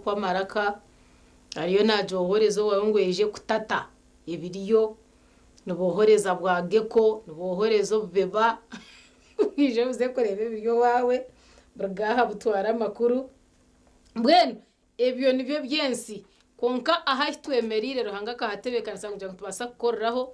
kwa maraka ariyo najohorezo wawe ngo yeje kutata ibiriyo nubohoreza bwa geko nubohorezo beba ije uze kureba ibiriyo wawe bagaha butwara makuru bwenu ebyo nibyo byensi konka aha twemerire ruhanga kahatebekana sangu ngo tubasa gukoreraho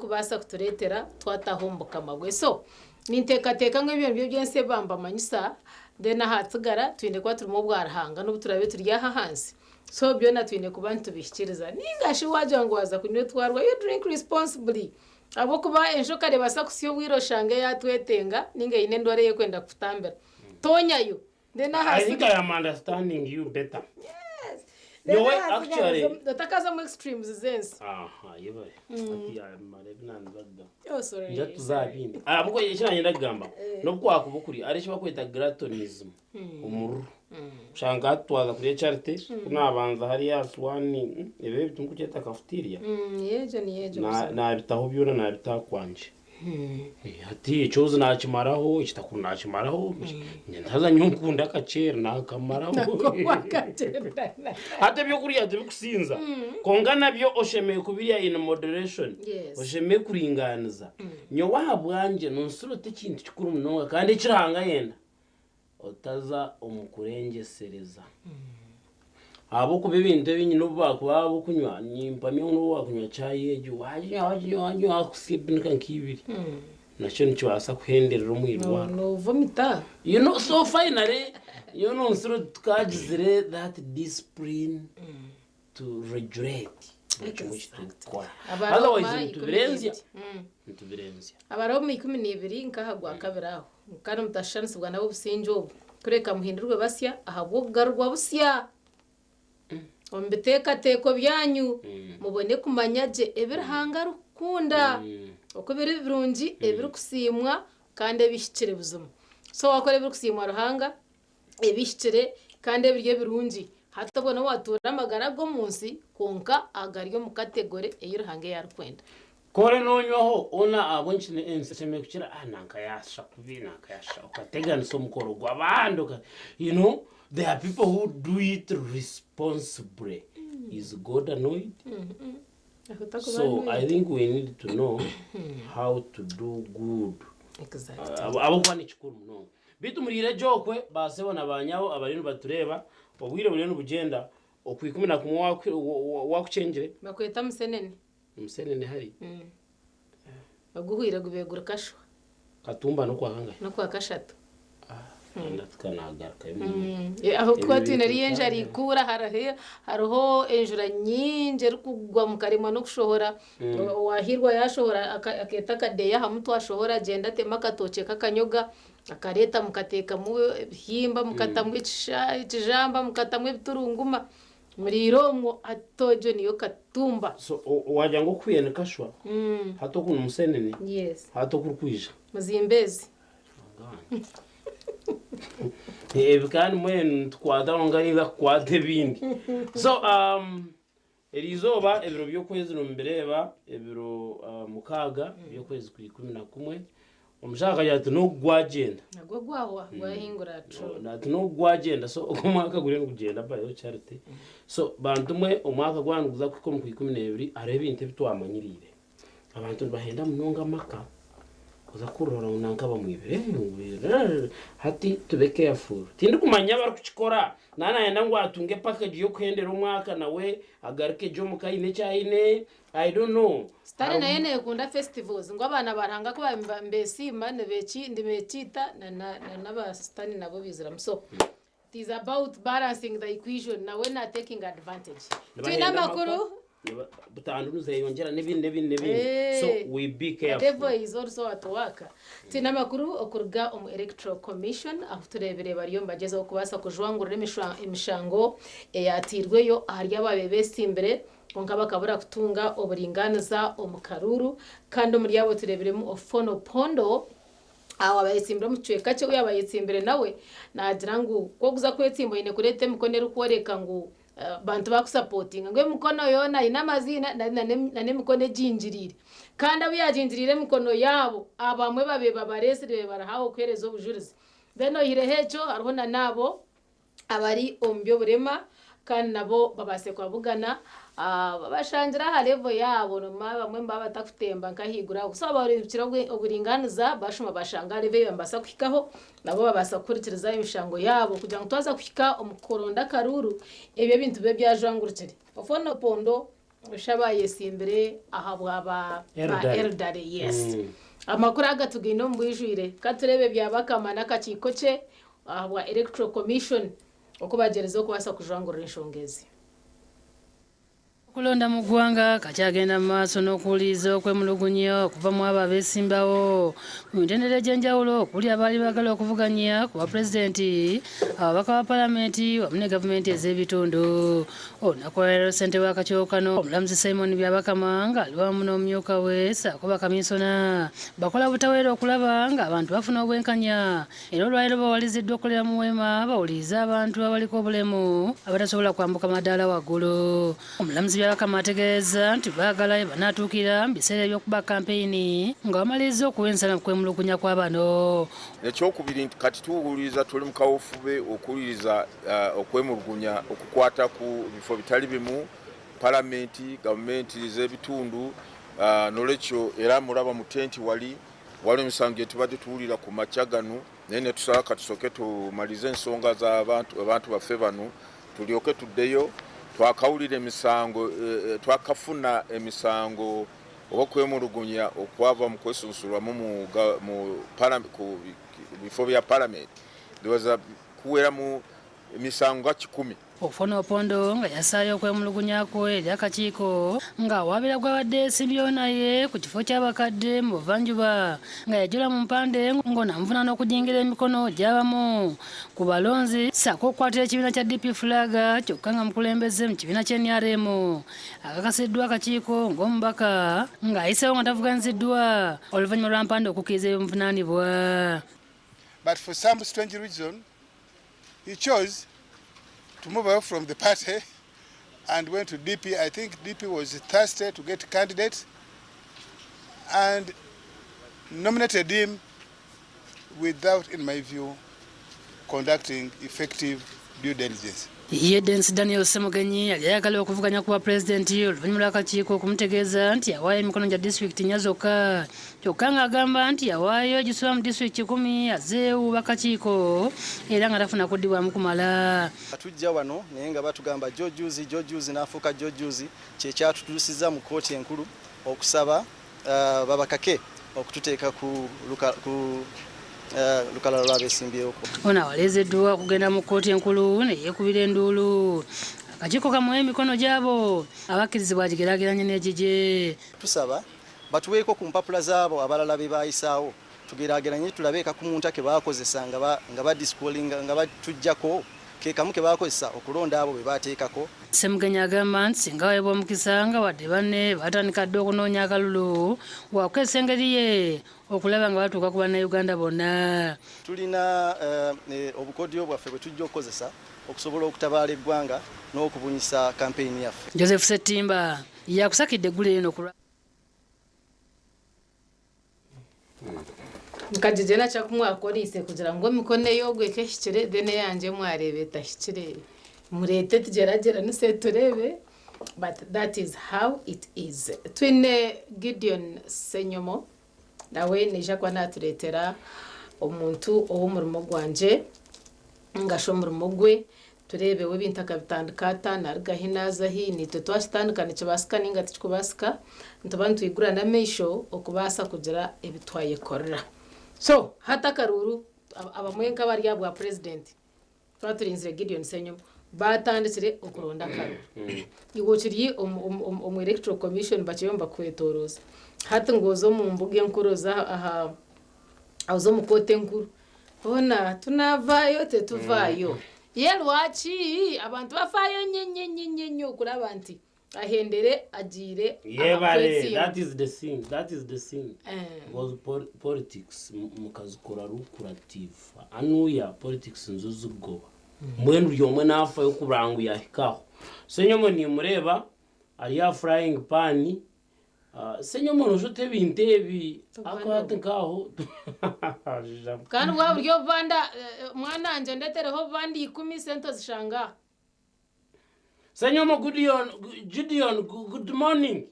kubasa kuturetera twatahomboka amagwe so nintekateka ngo ibyo byense bamba manyisa dena hatsigara twinde kwa turimo bwarahanga no turabe turyaha hansi so byo natwinde kubantu bishikiriza ningashi waje ngo waza kunywe twarwa you drink responsibly abo kuba enjoka de basa kusiyo wiro shange yatwetenga ninge ine ndore ye kwenda kutambera tonyayo dena hasi I think I am understanding you better. yes No way actually datakaza mu extremes zense yeba ati ya marebna nzagda oh sorry njya tuzabindi abwo yishiranye ndagamba no kwakubukuri ari cyo bakwita gratonism umuru shanga twaza kuri charity kunabanza hari ya swani ebe bitungu cyeta cafeteria yeje ni yeje na bitaho byona na bitakwanje ati cyoze nakimaraho ikitakuru nakimaraho ntaza nyunkunda kacera nakamaraho hata byo kuriya bikusinza kongana byo oshemeye kubiriya in moderation oshemeye kuringaniza nyo wahabwanje nonsurote kintu kikuru munonga kandi kiranga yenda otaza umukurengesereza abo kubibinde binyino bakwa abo kunywa nyimpamye no wakunywa chaye ejo waje akusibinka nkibiri nacyo nicyo wasa kuhenderera umwirwa no vomita you know so finally you know sort tukagizire that discipline to regulate otherwise tubirenze abaro mu 12 nkahagwa kabiraho kandi mutashanse bwa nabo businjo kureka muhindurwe basya ahabwogarwa busya ombeteka teko byanyu mubone kumanyaje ebirhanga rukunda okubiri birungi ebirikusimwa kandi ebishikire buzuma so wakore birikusimwa ruhanga ebishikire kandi ebirye birungi hatabona watura amagara go munsi konka agaryo mu kategori eyirhange yarukwenda kore nonywaho ona abonchine enseme kukira nanka yasha kubina kayasha ukategana so mukoro gwabando you know there are people who do it responsibly is God annoyed so I think we need to know how to do good exactly abo kwani chikuru no bitu murire jokwe basebona banyaho abarintu batureba obwire buri n'ubugenda okwikumina kumwa wakucengere bakweta musenene hari baguhira gubegura kashwa katumba no kwahanga no kwa kashatu ndatukanagaraka aho twatinari yenje ari kura hariho enjura nyinje rukugwa mu karima no kushohora wahirwa yashohora aketa kadeya hamutwa shohora genda tema katoche kakanyoga akareta mukateka mu himba mukatamwe ikijamba mukatamwe biturunguma muri romwo atojo niyo katumba so wajya ngo kwiyene kashwa hato kuno musenene yes hato kurkwija muzimbezi kandi mwen twadalonganiza kwate bindi so erizoba ebiro byo kwezi no mbireba ebiro mukaga byo kwezi ku 11 omushaka yatu no gwagenda nagwo gwaho gwahingura tro natu no gwagenda so umwaka gure kugenda bayo charity so bantumwe umwaka gwanuguza ku 12 arebe inte bitwamanyirire abantu bahenda munonga maka kuza kurora unanka bamwibere hati tube careful tindi kumanya bari kuchikora nana yenda ngo atunge package yo kwendera umwaka nawe agarike jo mukayine cyayine I don't know stare na yene kunda festivals ngo abana baranga ko mbesi mane beki ndimecita na ba stani nabo bizira so it is about balancing the equation nawe na taking advantage twina makuru butandunuze yongera n'ibindi so we be careful devil is also at work tina makuru okurga electoral commission aho turebere bariyo mbageze okubasa kujwangurira imishango yatirweyo aharya babebese imbere konka bakabura kutunga oburinganiza omukaruru kandi muri yabo tureberemo ofono pondo aho abayitsimbira mu cweka cyo yabayitsimbire nawe nagira ngo koguza kwetsimbo ine kurete mukonera ukoreka ngo bantu bakusupportinga ngwe mukono yona inamazina na mukono jinjirire kandi abiyajinjirire mukono yabo abamwe babeba baresire barahawo kwerezo bujurize beno hire hecho arihona nabo abari ombyo burema kandi nabo babase kwabugana babashangira ha level yabo no bamwe mbaba batakutemba nkahigura gusaba baribukira uburinganiza bashuma bashanga level bambasa kwikaho nabo babasa kurikiriza imishango yabo kugira ngo twaza kwika umukoronda karuru ebyo bintu be byajangurukire ofona pondo shabaye simbere ahabwa ba eldare yes amakuru agatugino mbwijwire katurebe byabakamana kachikoche ahabwa electoral commission okubagereza kubasa kujangurira inshongezi kulonda mu ggwanga kakyagenda mu maaso n'okuwuliriza okwemulugunya okuva mu abo abeesimbawo mu mitendera egy'enjawulo okuli abaali baagala okuvuganya ku bwapulezidenti ababaka ba palamenti wamu ne gavumenti ez'ebitundu olunaku olwaleero ssente w'akakyokano omulamuzi simon byabakama ng'ali wamu n'omumyuka we ssaako bakaminsona bakola butaweera okulaba ng'abantu bafuna obwenkanya era olwaleero bawaliziddwa okukolera mu weema bawuliriza abantu abaliko obulemu abatasobola kwambuka madaala waggulu omulamuzi byabakama ategeeza nti baagala banaatuukira mu biseera eby'okuba kampeyini nga bamaliriza okuwensana mu kwemulugunya kwa bano ekyokubiri nti kati tuwuliriza tuli mu kawufube okuwuliriza okwemulugunya okukwata ku bifo bitali bimu palamenti gavumenti z'ebitundu nolwekyo era mulaba mu tenti wali emisango gye tubadde tuwulira ku makya gano naye ne tusaba katusooke tumalize ensonga z'abantu baffe bano tulyoke tuddeyo twakawulira emisango twakafuna emisango oba kwemulugunya okwava mu kwesunsulwamu ku bifo bya palamenti ndiwooza kuwera mu emisango nga 10 ofuna opondo nga yasaayo okwemulugunyako eri akakiiko ng'awaabira gw'abadde esimbyewo naye ku kifo ky'abakadde mu buvanjuba nga yajula mu mpande ng'onamufuna n'okujingira emikono gy'abamu ku balonzi ssaako okukwatira ekibiina kya DP Fulaga kyokka nga mukulembeze mu kibiina ky'NRM akakasiddwa akakiiko ng'omubaka ng'ayisewo nga tavuganyiziddwa oluvannyuma lwa mpande okukkiriza ebyomuvunaanibwa. But for some strange reason he chose to move away from the party and went to DP. I think DP was thirsty to get candidates and nominated him without, in my view, conducting effective due diligence. Yedensi Daniel Semugenyi yali ayagala okuvuganya ku bwapulezidenti oluvannyuma lw'akakiiko okumutegeeza nti yawaayo emikono gya disitulikiti nnya zokka kyokka ng'agamba nti yawaayo egisoba mu disitulikiti 10 azeewu bakakiiko era nga tafuna kuddibwamu kumala. Tujja wano naye nga batugamba jojuzi n'afuuka jojuzi kyekyatutuusiza mu kkooti enkulu okusaba babakake okututeeka ku lukalala lw'abeesimbyewo. Ono awaleezeddwa okugenda mu kkooti enkulu ne yeekubira enduulu akakiiko kamuwe emikono gy'abo abakkirizibwa agigeraageranye n'egigye. Tusaba batuweeko ku mpapula z'abo abalala be baayisaawo tugeraageranye tulabeeka ku muntu ke baakozesa nga badisikolinga nga batujjako ke kamu ke baakozesa okulonda abo be baateekako. Semugenyi agamba nti singa weebwa omukisa nga wadde banne baatandika dde okunoonya akalulu waakukozesa engeri ye okulaba nga batuuka ku bannayuganda bonna. Tulina obukodyo bwaffe bwe tujja okukozesa okusobola okutabaala eggwanga n'okubunyisa kampeyini yaffe. Joseph Ssettimba yakusakidde eggulu eno kulwa nkajijena kyakumwakolise kugira ngo emikono eyogweko ehikire dene yanje mwarebe etahikire murete tugeragera nise turebe but that is how it is. Twine Gideon Senyomo nawe neja kwa naturetera omuntu ow'omurimo gwanje ngasho omurimo gwe turebe we bintaka bitandikata naruga hinaza hini twashitandika nikibasika ninga tikubasika ntubantu tuyigura na meisho okubasa kugira ebitwaye korera. So hata karuru abamwenka bari yabwa president twaturinzire Gideon Senyomo batandikire okuronda karuru iwokiriye electoral commission bakiyomba kwetoroza hata ngozo mu mbuga enkuru aha azo mu kote nkuru ona tunavayo tetuvayo yelwachi abantu bafayo nyenyenyenyenyo kula bantu ahendere agire yebale. That is the thing was politics mukazikora lucrative anuya politics nzuzugoba mwenu ryomwe nafa yo kurangu yahikaho. Senyomo ni mureba ari ya frying pan Senyomo nojote bintebi akwate nkaho kandi wa buryo vanda mwana anje ndetereho vandi 10 sento zishanga Senyomo Gideon, good morning.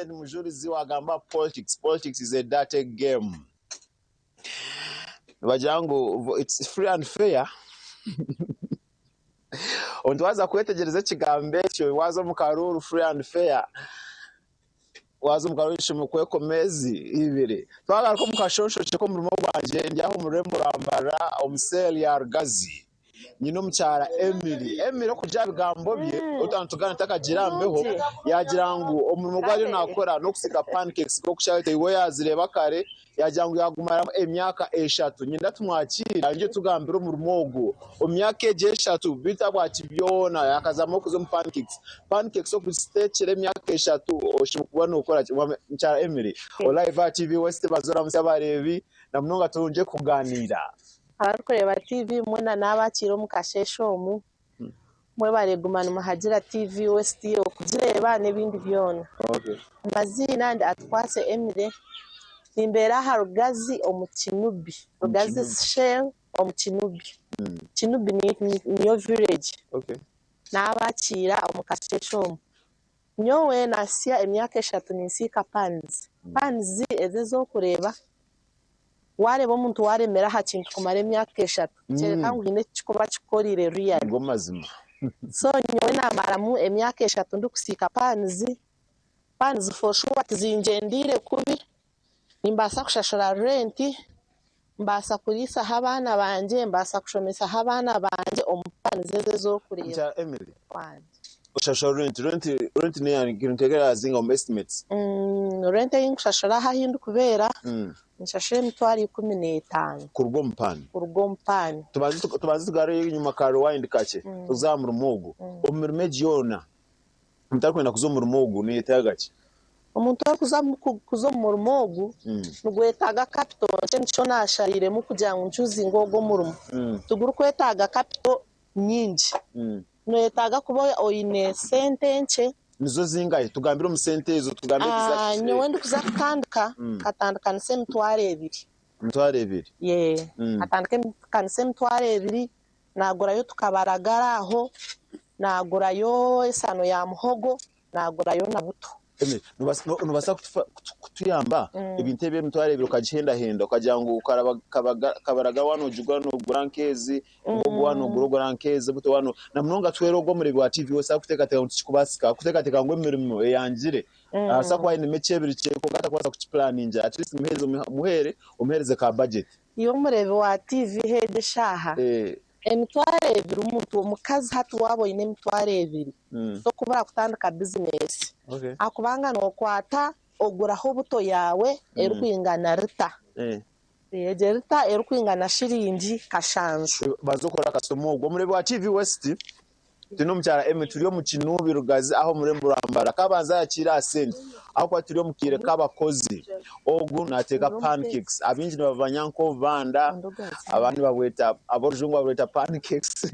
Mujurizi wagamba politics is a dirty game. Bajangu, it's free and fair. Ontwaza kwetegereza kigambe cyo wazo mukaruru free and fair. Wazo mukarurisha mukweko mezi ibiri. Twagara ko mukashosho cyo mu rumo rwanje ndi aho murembo rambara omusel ya Rugazi. Nyino mcyara Emily okuja bigambo bye utantugana takagirambeho yagirangu omurimo gwayo nakora no kusika pancakes ko kushayite iwe yazireba kare yagirangu yagumaramo emyaka 3 nyinda tumwakira nje tugambira umurimo ogwo omyaka 3 bita bwakibyona yakazamo kuzo pancakes so kustekere emyaka 3 oshimukubona ukora mcyara Emily Olive TV West bazora musabarebi na mnonga tunje kuganira abakureba TV mwena n'abakiro mukasheshomu mwe baregumana muhagira TV West okugireba n'ebindi byona mazina ndi atwase Emile nimbera ha Rugazi omukinubi Rugazi shell omukinubi kinubi niyo village n'abakira omukasheshomu nyowe nasia emyaka 3 ninsika panzi ezezo kureba wareba omuntu waremera ha kintu kumara emyaka 3 kereka ngo ine kikuba kikorire real ngo mazima so nyowe namaramu emyaka 3 ndikusika panzi for sure tizingendire kubi nimbasa kushashura rent mbasa kurisa habana banje mbasa kushomesa habana banje omupanzi ezezo kureba cha Emily ushashura rent ne yani kintegera zinga estimates rent yinkushashura ha hindu kubera nshashe mitwari 15 kurwo mpani tubazi tugare inyuma ka rewind kache uzamura umugu umirime jona mutakwenda kuzomura umugu ni yetagache umuntu kuzomura umugu nugwetaga capital cyo nasharire mu kugira ngo ncuzi ngogo murumo tuguru kwetaga capital nyingi no yetaga kuba oyine sente nche nizo zingaye tugambira umusentezo tugambira kizaki nyowe ndikuza katandika nse mitware 2 ye atandika kanse mitware 2 nagurayo tukabaragara aho nagurayo esano ya muhogo nagurayo na buto nubasa kutuyamba ibintu bye mitware 2 ukagihenda ukajangu kabaraga wano jugwa no grankezi ngogo wano grankezi buto wano na mnonga twero go muri wa TV wose akutekateka ntikubasika kutekateka ngo emirimo yanjire asa kwa ine mechebiri cyeko gata kwasa kukiplaninja at least umuhereze ka budget iyo murebe wa TV head shaha emitware 2 umuntu mukazi hatu wabo ine mitware 2 so kubara kutandika business akubanga no kwata oguraho buto yawe erukwingana rita rita erukwingana shiringi kashanju bazokora kasomo ubwo murebe wa TV West tino mcyara turiyo mu Kinubi Rugazi aho murembo rambara kabanza yakira sente aho kwa turiyo mukire kabakozi ogu nateka pancakes abinji bavanyanko vanda abandi babweta aborujungu babweta pancakes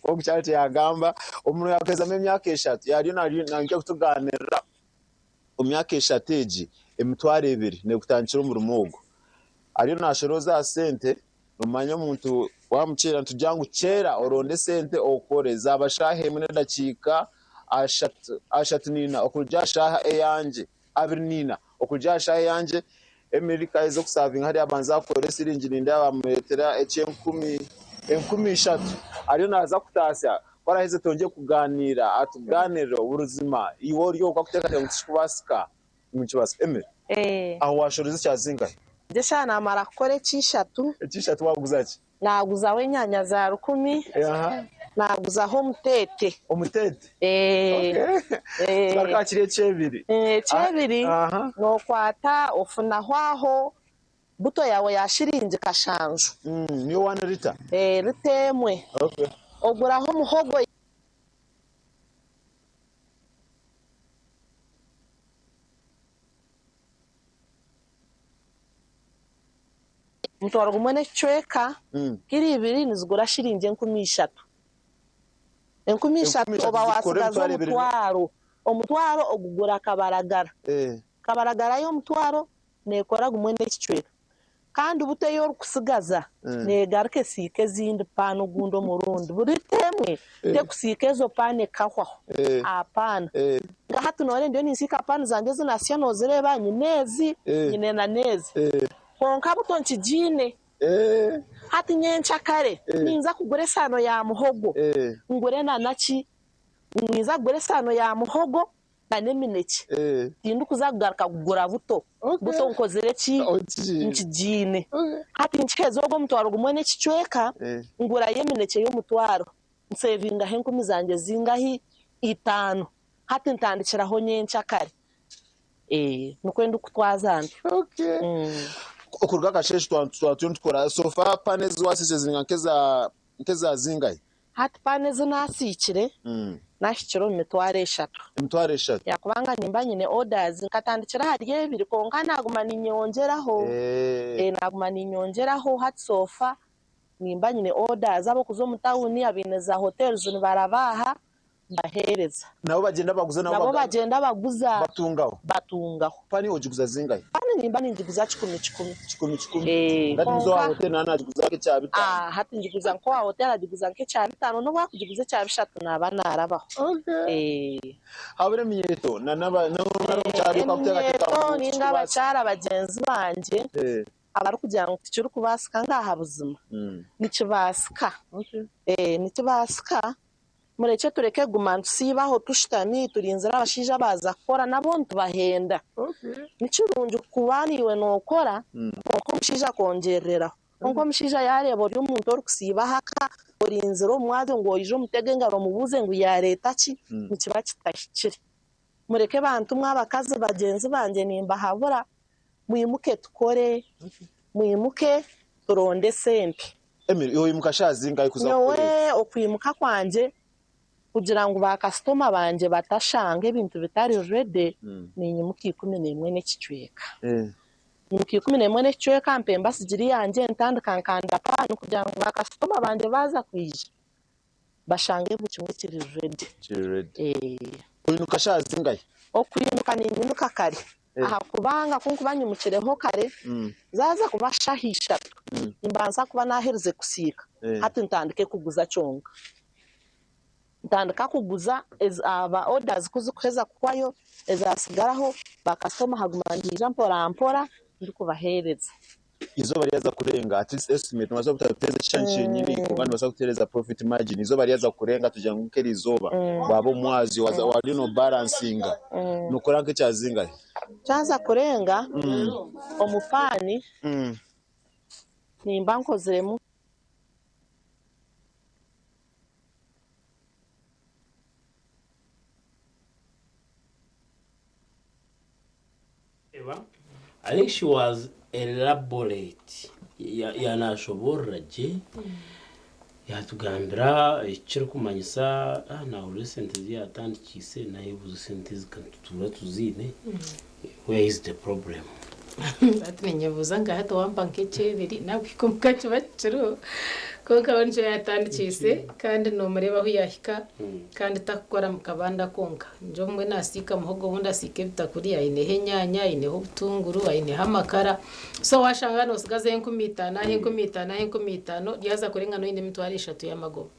ogu cyate yagamba umuntu yakeza mu myaka 3 yari nanjye kutuganira umyaka 3 emitware 2 ne kutanchira mu rumogo ariyo nashoroza sente umanya umuntu wamucira tujangu cera oronde sente okoreza abashahe mune dakika ashatu nina okuja shaha eyanje abirnina okuja shaha yanje America izo kusavinga hari abanza kore siringi ninda bamuretera enkumi ariyo naza kutasya baraheze tonje kuganira atuganira ubuzima iwo ryo kwakuteka nkishubasika mukibasa aho washoreza cyazinga desha namara kore cyishatu waguzaki naguza we nyanya za 10 naguza ho mutete barakakire cebiri no kwata ofuna hwaho buto yawe yashirinje kashanju niyo 1 liter ritemwe ogura ho muhogo mutwaro gumene chweka kiri 2 nizigura shirinje 13 oba wasigaza omutwaro ogugura kabaragara kabaragara yo mutwaro nekora gumene chweka kandi ubuteyo kusigaza negaruke sike zindi pano gundo murundi buri temwe te kusike zo pane kahwaho apana ngahatu none ndio nisika pano zanje zinasya nozireba nyinezi nyine na nezi konka butonchi jine hati nyencha kare ninza kugure sano ya muhogo ngure na nachi mwiza kugure sano ya muhogo nemineke tindu kuzagaruka kugura buto buto nkozere ki nkijine hati nchikezo go mutwaro gumwe n'ekicweka ngura yemineke yo mutwaro nsevinga he 10 zanje zingahi 5 hati ntandikiraho nyencha kare nukwenda kutwazana okurga kasheshe twakora sofa panels wasise nkeza zingahi hati panels nasikire nashikiro mitware 3 yakubanga nimba nyine orders nkatandikira hari ebiri konka naguma ninyongeraho naguma ninyongeraho hati sofa nimba nyine orders abo kuzo mutawuni abineza hotels nibarabaha bahereza nabo bagenda baguza batungaho pani ojiguza zingahe pani nimba ninjiguza 10 ngati mzo wa hotel nana ajiguza ke cya 5 hati njiguza nko wa hotel ajiguza ke cya 5 no bakujiguza cya 3 nabana arabaho habure minyeto naba cyari kwa kuteka ninga bacara bagenzi banje abari kugira ngo kicuru kubasika ngaha buzima nikibasika nikibasika mureke tureke gumana sibaho tushitani turinzira abashija baza kora nabo ntubahenda nikirunje kubaniwe nokora uko mshija kongerera uko mshija yarebo ryo umuntu ori kusiba haka orinzira omwade ngo ijo mutege ngaro mubuze ngo ya leta ki nikiba kitashikire mureke bantu mwabakazi bagenzi banje nimba habura muyimuke tukore muyimuke turonde sente yo yimuka shazinga ikuza yowe okwimuka kwanje kugira ngo ba customer banje batashange ibintu bitari ready ni nyimuki 11 n'ekicweka nyimuki 11 n'ekicweka mpemba sigiri yanje ntandikankanda pano kugira ngo ba customer banje baza kwije bashange bucimwe kiri ready uyinuka shazinga okwimuka ni nyinuka kare aha kubanga kunkubanyumukireho kare zaza kubashahisha imbanza kuba nahereze kusika hati ntandike kuguza cyonga ndandika kuguza aba orders kuzukweza kwayo ezasigaraho ba customer hagumanira mpora ndikubahereza izo bariyaza kurenga at least estimate waza kutateza change nyini kubandi baza kutereza profit margin izo bariyaza kurenga tujya ngukera izoba babo mwazi wali no balancing nukora nke cyazinga cyaza kurenga omupani nimba nkozeremu I think she was elaborate yanashobora je yatugambira ikiri kumanyisa nawe sentence yatandikise nayibuze sentence kantutura tuzine where is the problem batumenyevuza ngahato wambanke cebiri nakwikomuka cyabaciro ko kabanje yatandikise kandi no mureba aho yahika kandi takora mukabanda konka njo mwe nasika muhogo bunda sike bitakuri ayine nyanya ine hobutunguru ayine hamakara so washanga no sigaze 15 ryaza kurenga no ine mitwari 3 y'amagoba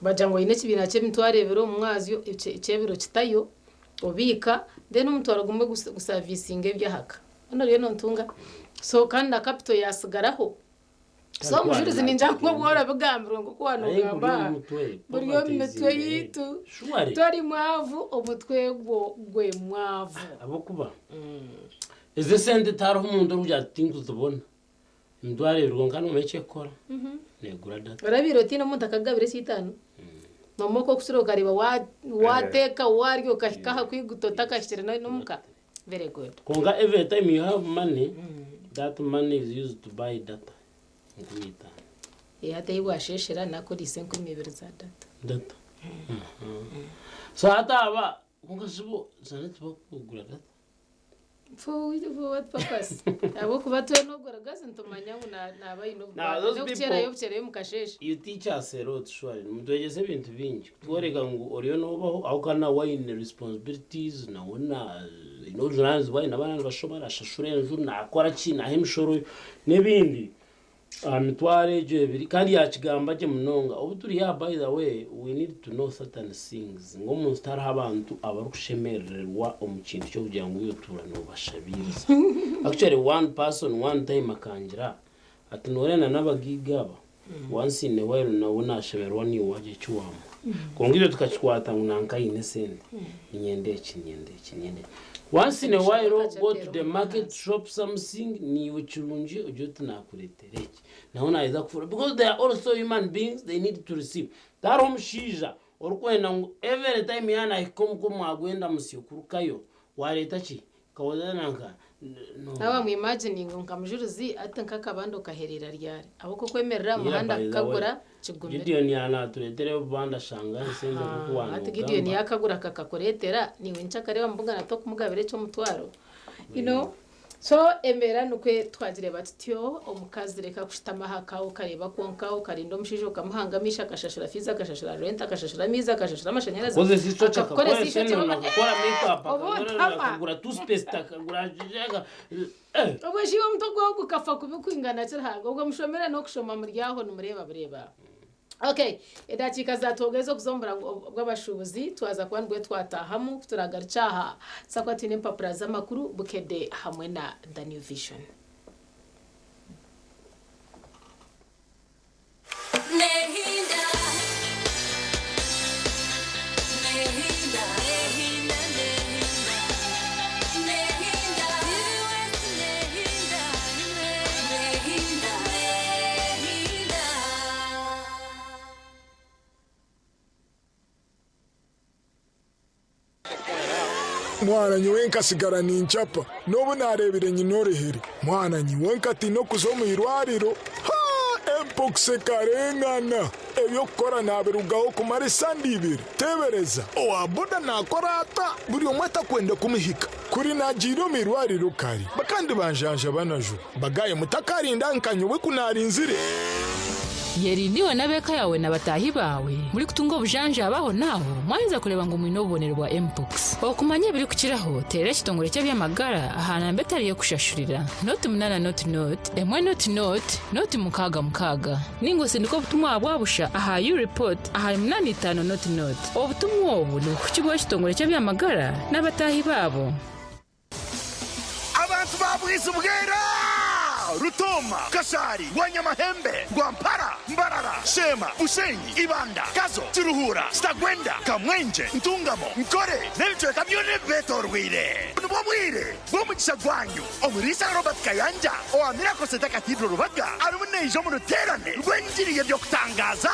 baja ngo ine kibina cye mitwari biro mu mwazi icebiro kitayo obika then umutwaro gumbe guservicinga byahaka hano rero ntunga so kandi capital yasigaraho so mujurizi ninja ngo bwora bugambiro ngo kwano gamba buriyo mitwe yitu tori mwavu omutwe gwe mwavu abokuba eze sente taro umuntu rujya tingu tubona ndware rugonga no meke kora negura data barabiroti no muntu akagabire 5 nomoko kusiro gariba wateka waryo kahikaha kwigutota kashire no muka very good konga every time you have money that money is used to buy data ngumita hata iwasheshera nako lise 12 za data so hata aba kungasibo zanetse bakugura data for what purpose abo kubatwe no goragaza ntomanya naba ino n'okera yobukere mukasheshe you teach us a lot sure mudwegeze ibintu bingi tworega ngo oriyo no baho aho kana wine responsibilities na wona n'ujuranzi bari n'abana bashobora shashura enju nakora ki nahimshoro n'ebindi mitware je biri kandi yakigamba je munonga ubu turi ya by the way we need to know certain things ngo mu star abantu abarushemererwa omukintu cyo kugira ngo yotura no bashabiriza actually one person one time akangira atunorena n'abagigaba once in a while naona shemerwa ni waje cyuwamo kongire tukachikwata ngunanka inesende nyende once in a while go to the market shop something ni uchurunji ujote na kuletereki naona iza kufura because they are also human beings they need to receive daro mshija orukwenda every time yana ikomuko agwenda musikurukayo wareta chi kawazananka nawa mu imagining nkamjuruzi atanka kabando kaherera ryari aboko kwemerera muhanda kagura kigumira Gideon yana turetere banda shanga nsenze kukuwana ati Gideon yakagura kakakoretera niwe ncakareba mbuga nato kumugabire cyo mutwaro you know so emera nukwe twagire batityo omukazi reka kushitama hakawo kareba konkawo karindo mushijo kamuhangamisha kashashira fiza kashashira rent kashashira miza kashashira amashanyarazi koze sicho chakakora seno nakora makeup akagura toothpaste akagura jega obo shiwo mutogwa kukafa kubikwingana cyarahago ubwo mushomera no kushoma muryaho numureba bureba okay edakika zatogezo kuzombura bw'abashubuzi twaza kwandwe twatahamu turagarucaha sakwati n'empapura z'amakuru bukede hamwe na The New Vision mwana nyiwenka sigara ninchapa nobu narebire nyinorehere mwana nyiwenka tino kuzomu irwariro ha mpox karengana ebyo kukora nabirugaho kumara isandi ibiri tebereza owaboda nakora ata buri umwe atakwenda kumihika kuri najiro mirwariro kari bakandi banjanja banaju bagaye mutakarinda nkanyuwe kunarinzire yeri niwe nabeka yawe nabatahi bawe muri kutunga obujanje abaho naho mwanza kureba ngo mwinobonerwa mpox okumanye biri kukiraho tere kitongore cyo byamagara ahana mbetariye kushashurira not munana not emwe not mukaga ningo sindiko butumwa bwabusha aha you report aha munani 5 not obutumwa obu ni kukigo kitongore cyo byamagara nabatahi babo abantu babwiza ubwera Rutoma, Kasari, Wanyamahembe, Gwampara, Mbarara, Shema, Busenyi, Ibanda, Kazo, Tiruhura, Stagwenda, Kamwenje, Ntungamo, Nkore, Nelchwe Kabyone Betorwire. Nubomwire, Bomugisha Gwanyu, Omurisa Robert Kayanja, Oamira Koseta Cathedral Rubaga, Arumunejo mu ruterane, rwengiriye byo kutangaza.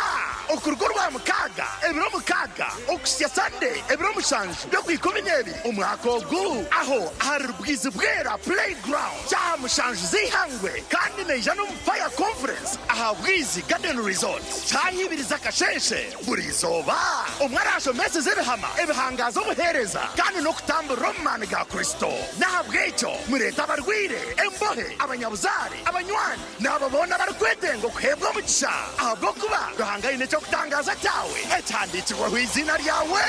Okurugo rwa mukaga, ebiro mukaga, okusya Sunday, ebiro mushanju, byo kwikominyebi, umwaka ogu, aho hari rubwiza bwera playground, cya mushanju zihangwe. Kandi neja no Fire Conference aha Bwizi Garden Resort cyahibiriza kasheshe buri zoba umwarasho mese zebihama ebihangazo muhereza kandi no kutamba Roman ga Kristo nahabwecho mureta barwire embohe abanyabuzari abanywani nababona barukwetengo kuhebwa mugisha ahubwo kuba gahangaye necyo kutangaza cyawe etandikirwa izina ryawe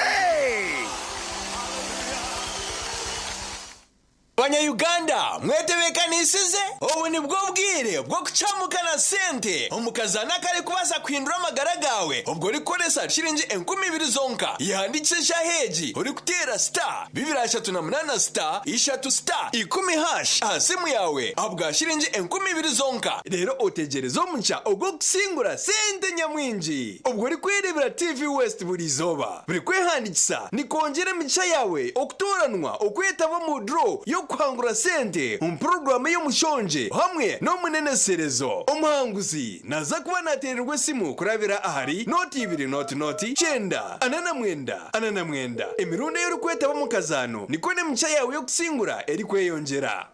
Banyayuganda mwetebekanishize ubu ni bwo bwire bwo kucamukana sente umukazana kare kubasa kwindura amagara gawe ubwo rikoresa shiringi 20 zonka yandikisha heji uri kutera star 238 star 3 star 10 hash asimu yawe abwa shiringi 20 zonka rero otegerezo muncha ubwo kusingura sente nyamwinji ubwo uri kwirebera TV West buri zoba buri kwehandikisa ni kongera micha yawe okutoranwa okwetaba mu draw yo kwangura sente program yo mushonje hamwe no muneneserezo umuhanguzi naza kuba natererwe simu kurabira ahari noti 2 noti chenda anana mwenda emirunde yo kwetaba mu kazano niko ne mcha yawe yo kusingura eri kweyongera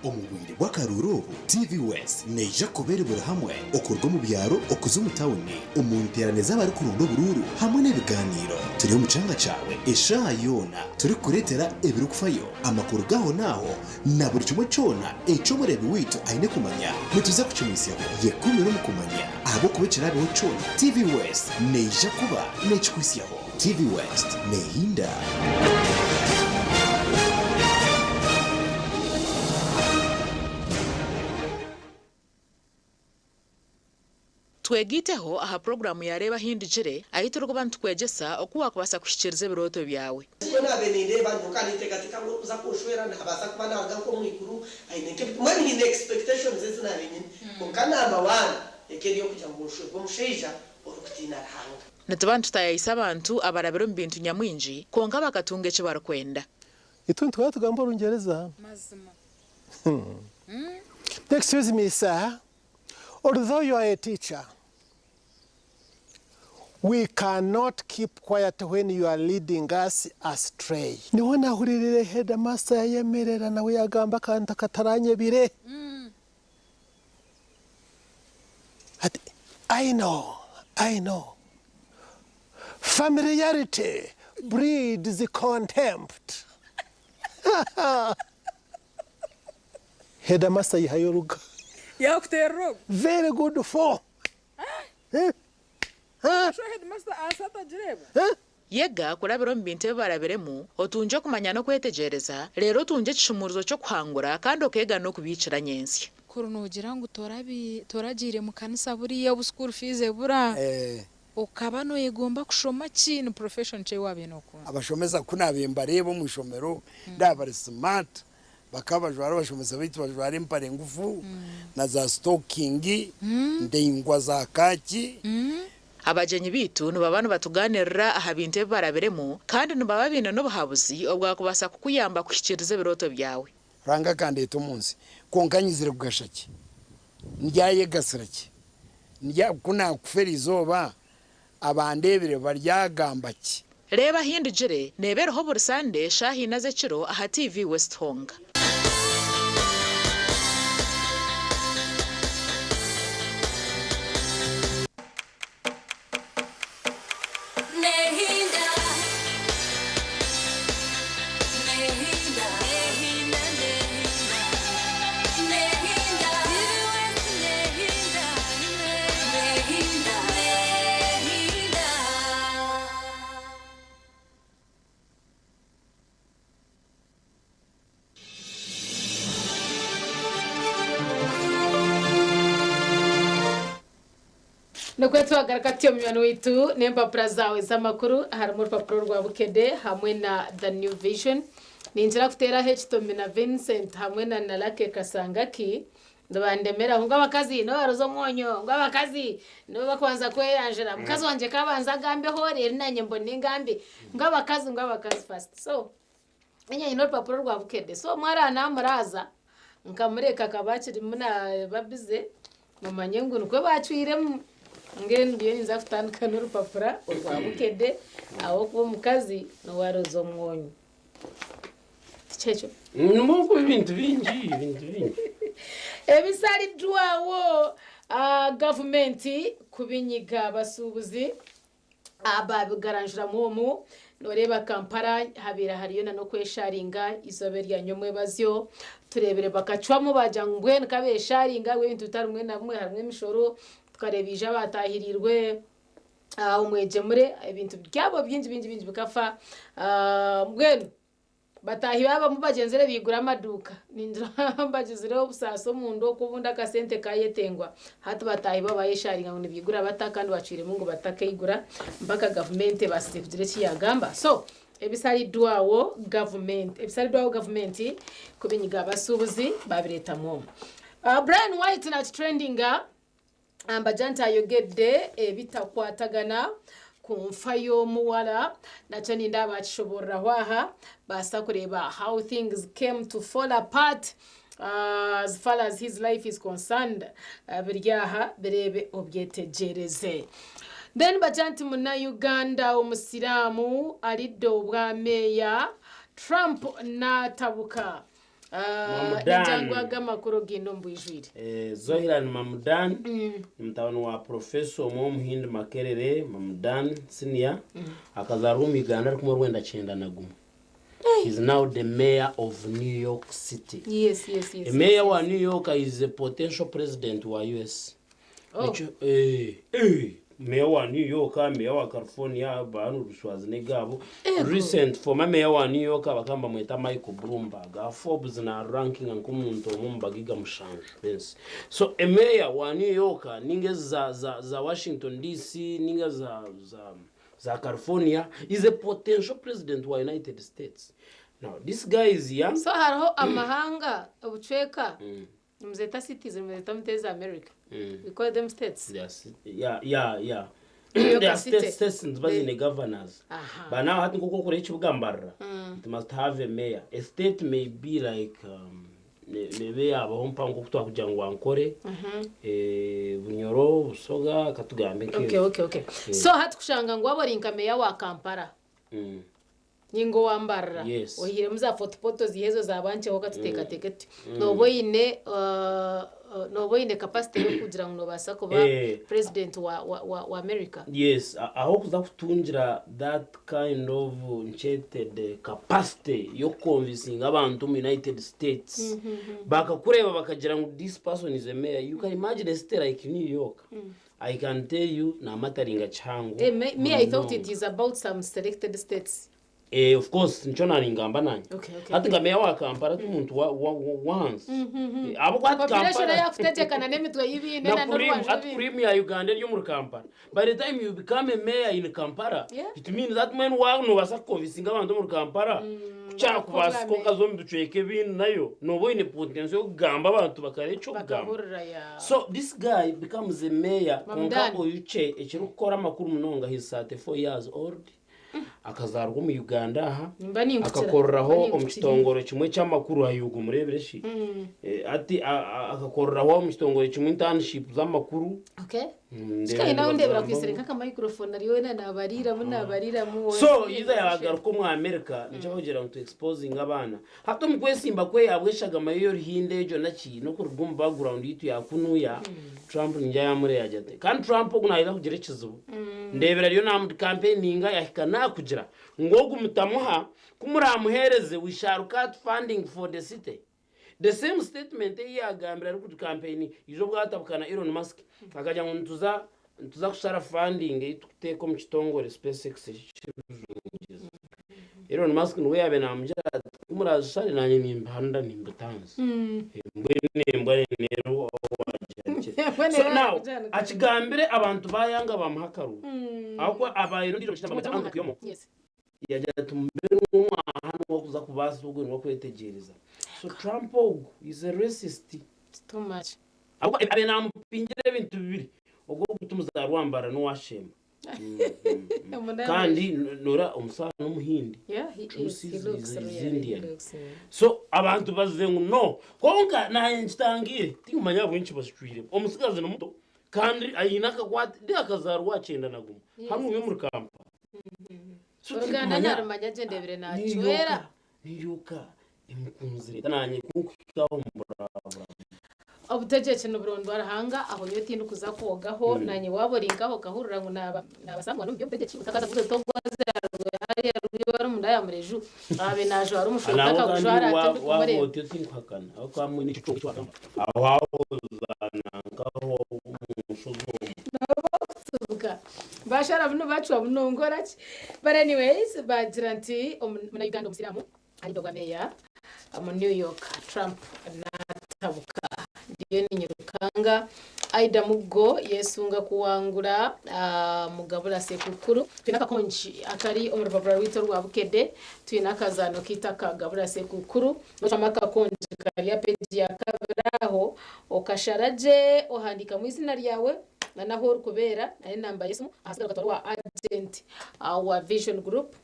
omubwire bw'akaruruhu TV West neija kuberebera hamwe okurwa mu byaro okuza mu tawuni omuntu yaraneza bari kurundo bururu hamwe n'ibiganiro turi mu cyanga cyawe esha yona turi kuretera ebirukufayo amakuru gaho naho na buri kimwe cyona eco murebe witu aine kumanya nituze kukimisyaho yekume no mukumanya abo kubekera abeho cyona TV West neija kuba nechikwisyaho TV West nehinda twegiteho aha programu yareba hindijire ahiturwa bantu kwegesa okuwa kubasa kushikiriza biroto byawe sibona beninde bantu kandi tekatika ngo uza kushwera nabasa kuba naga ko mwikuru aineke mwani hine expectations zina benyine kokana abawana ekeriyo kujya ngo ushwe bomusheja orukutina hanga natabantu tayisa abantu abarabero mbintu nyamwinji konga bakatunge cyo barakwenda ituntu twatugamba urungereza mazima excuse me sir, although you are a teacher, we cannot keep quiet when you are leading us astray. Niho nahuririre headmaster yemerera nawe yagamba kanta kataranye bire. I know. Familiarity breeds contempt. Headmaster yihayoruga. Yakuterro. Very good for. Headmaster asata jireba. Yega kurabiro mbinte baraberemu otunje kumanya no kwetegereza rero tunje kishumuruzo cyo kwangura kandi okega no kubicira nyensi kuruno ugira ngo toragire mu kanisa buriya bu school fees bura ukaba no yegomba kushoma kintu profession cye wabe no ko abashomeza kunabemba rebo mu shomero ndabari smart bakabajwara bashomeza bitu bajwara impare ngufu na za stocking ndengwa za kaki abajenyi bitu nubabana batuganirira aha binte baraberemu kandi nubababina no buhabuzi obwa kubasa kukuyamba kushikiriza biroto byawe ranga kandi etumunsi konkanyizire kugashaki ndyaye gasiraki ndya kuna kuferi zoba abandebere baryagambaki reba hindijire nebereho buri Sunday shahina ze kiro aha TV West Honga Nokwetu agarakatiyo mwana witu nempapura zawe z'amakuru harimo urupapuro rwa Bukede hamwe na The New Vision ninjira kutera H.Tommy na Vincent hamwe na Nalake Kasangaki ndabandemera ngo abakazi no barozo mwonyo ngo abakazi no bakwanza kweyanjira mukazi wanje kabanza gambe hore nanye mbone ngambe ngo abakazi fast so enye ino urupapuro rwa Bukede so mwarana muraza nkamureka kabakiri muna babize mumanye ngo nukwe bacwire ngeni biyo nza kutandukana urupapura rwa Bukede aho kuba mukazi no warozo mwonyo checho nuko ibintu bingi ebisali duawo government kubinyiga basubuzi ababigaranjira mumu noreba Kampala habira hariyo no kwesharinga izobe rya nyomwe bazyo turebere bakacwamo bajangwe nkabesharinga we tutarumwe namwe harumwe imishoro tukarebije abatahirirwe umwejemure ibintu byabo byinji bikafa mbwenu batahi baba mubagenzere bigura amaduka ninjira mbagezero busaso mundo kubunda kasente kayetengwa hatu batahi baba yesharinga ngo bigura batakandi bacire mungu batakayigura mpaka government basifudire kiyagamba so ebisali duawo government kubinyiga basubuzi babireta mu Brian White not trendinga ambajanta yogedde ebitakwatagana kumfayo muwala nacho ninda bachobora waha basa kureba how things came to fall apart as far as his life is concerned biryaha berebe obyetegereze then bajanti muna Uganda umusiramu alido bwa meya Trump na tabuka Njangwa gamakuru gindo mbwijwire. Zohiran Mamudan, mtawano wa professor Muhindi Makerere, Mamudan senior, akazarumi Uganda kumwe Rwanda chenda nagumu. He's now the mayor of New York City. Yes. The mayor wa New York is a potential president wa US. Oh. Mayor wa New York, mayor wa California, banu Schwarzenegger abo. Recent former mayor wa New York abakamba mweta Michael Bloomberg. Forbes na ranking nkumuntu mumbagiga mushanje. So a mayor wa New York ninge za Washington DC, ninge za California is a potential president wa United States. Now this guy is young. So hariho amahanga obuchweka. Mzeta citizen mzeta mteza America. We call them states. Yes. Yeah. They are states but the governors. But now hati nkoko kure chibugambara. It must have a mayor. A state may be like maybe abahompa ngokutwa kujangwa ankore. Bunyoro busoga katugambe ke. Okay. So hati kushanga ngo aborinka meya wa Kampala. Nyingo wambarra. Yes. Ohire muza fotopoto zihezo zabanje ho katuteka tekete. Noboyine capacity yo kugira ngo basa kuba president wa America. Yes, aho kuza kutungira that kind of uncheted capacity yo convincing abantu mu United States. Bakakureba bakagira ngo this person is a mayor. You can imagine a state like New York. I can tell you na mataringa chango. Me I thought it is about some selected states. Of course nchona ningamba nanye. Okay. Ati ngameya wa Kampala tumuntu once. Abo kwa population ya kutetekana nemitwe y'ibindi na Rwanda. At premier Uganda yo muri Kampala. By the time you become a mayor in Kampala, it means that man wa no basa convincing abantu muri Kampala. Cha kubasa ko kazombi ducweke bin nayo. No boyine potential yo gamba abantu bakarecho gamba. So this guy becomes a mayor konka oyuche ekiro gukora makuru munonga his 34 years old. Akazarwa mu Uganda aha akakorraho omukitongoro kimwe cy'amakuru ayugo murebereshi ati akakorraho omukitongoro kimwe internship z'amakuru. Okay. Sika nawe ndebera kwisereka ka microphone ariyo nabarira mu so yiza yagaruko mu America nico kugira ngo exposing abana hato mukwesimba kwe yabweshaga mayor hinde ejo naki no kurugum background yitu yakunuya Trump njya yamure yajate kandi Trump kunahira kugira ikizubu ndebera ryo na campaigning yahikana kugira ngogu mutamuha kumuramuhereze we shall cut funding for the city. The same statement yagambira ari ku campaign ijo bwatabukana Elon Musk akajya ngo tuza kushara funding ituteko mu kitongore SpaceX. Elon Musk no yabe namjara kumurashari nanye nimbanda nimbutanzi mbwe nero so now akigambire abantu bayanga bamuhakaru akwa abayiro ndiro kitamaga andu kuyomo yaje tumbere umwana wo kuza kubasa ubwo no kwetegereza. So Trump is a racist too much. Akwa abe nampingire ibintu bibiri ubwo gutumuza rwambara no washema. Kandi nora umusana n'umuhindi. He looks Indian. So abantu bazengu no konka naye ntangire tingumanya bwinshi basitwire omusigaze no muto kandi ayinaka kwati ndi akazarwa cyenda nagumu hamwe muri Kampala. So Uganda nyarumanya je ndebere nachwera niyuka imukunzire tananye kukaho mbrava obutegeche no Burundi arahanga aho yotindu kuza kogaho nanye waboringaho gahurura ngo nabasangwa no byobutegeche utakaza kuze togwaze hariya ruri mundaya mureju abe najo ari umushaka kujwara atindu kumare wa wote tinkakana aho kwamwe ni cyo cyo aho hawo zanangaho umushuzo bashara buno bacu abunongoraki. But anyways bagira nti na Uganda umusiramu ari dogwa meya mu New York Trump natabuka ndiyo ninyirukanga Aida Mugo yesunga kuwangura mugabura sekukuru twinaka konji akari omurupapuro rwito rwa Bukede twinakazano kitaka gabura sekukuru notamaka konji kari ya page ya kabiraho okasharaje ohandika mu izina ryawe naho rukubera ari namba yesu asaka gatorwa agent wa Vision Group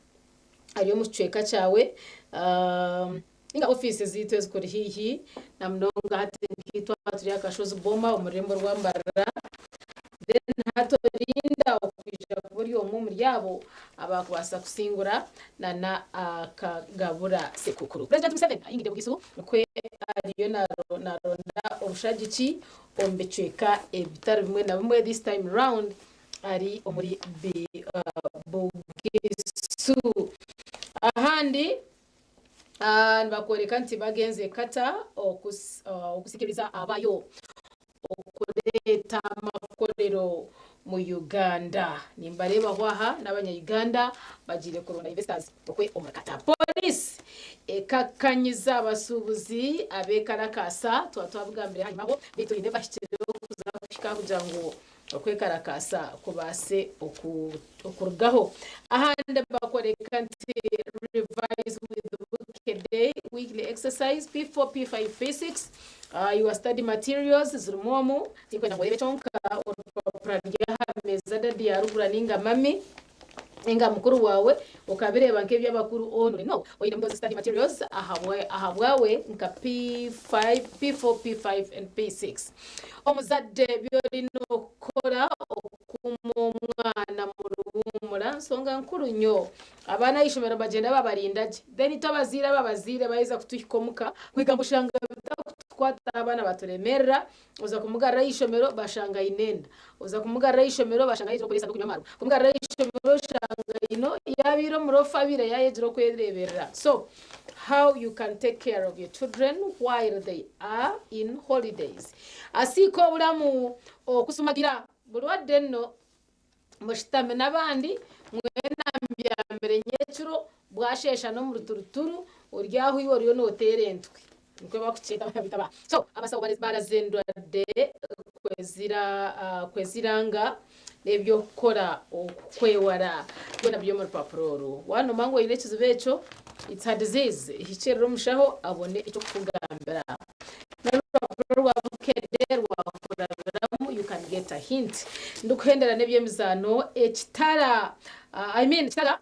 ariyo mucweka cyawe inga office zitwe zikora hihi na mnonga hati nkitwa turi akashozi boma umurembo rwambara then hatorinda okwisha buri omwe muri yabo abakubasa kusingura na akagabura sekukuru. President Museveni ayingire bugisu kwe ariyo naronda obushagiki ombecweka ebitaro bimwe na bimwe this time round ari omuri bugisu. Ahandi nibakwereka nti bagenze kata okusikiriza abayo okuleeta amakolero mu Uganda. Nimbareba hwaha n'abanya-Uganda bagire kuronda investors okwe omukata. Police ekakanyiza abasubuzi abekarakasa twabugambire hanyuma bo biturinde bashyikireho kuza kugira ngo okwekarakasa kubase okurugaho. Ahandi bakoreka nti revise with the day weekly exercise P4 P5 P6 your study materials zirumwomu tikwenda ngo yebechonka orupapura ryahameza dadi yarugura ninga mami inga mukuru wawe ukabireba nk'ebyo abakuru only no oyine mdozi study materials ahabwawe nka P5 P4 P5 and P6 omuzadde byolino kora okumomwana mu ruhumura nsonga nkuru nnyo abana ishomero bagenda babarindaje then tobazira babazire bayiza kutuhikomuka kwiga mushanga kwata abana baturemerera uza kumugarra ishomero bashanga inenda uza kumugarra ishomero bashanga yitro kulisa kunyamaru kumugarra ishomero shanga ino yabiro murofa bire yayejiro kwereberera. So how you can take care of your children while they are in holidays. Asiko bulamu okusumagira bulwadde nno mushitame nabandi mwena mbyambere nyekiro bwashesha no mu ruturuturu uryaho iwo ryo noterentwe nikwe bakuceta babitaba. So abasawo barazendwa de kweziranga nebyo kora okwewara bona byo mu rupapuro wano mango inekizo becho it's a disease hicherero mushaho abone icyo kugambira rwa bukede rwa you can get a hint ndukuhendera nebyo mizano ekitara kitara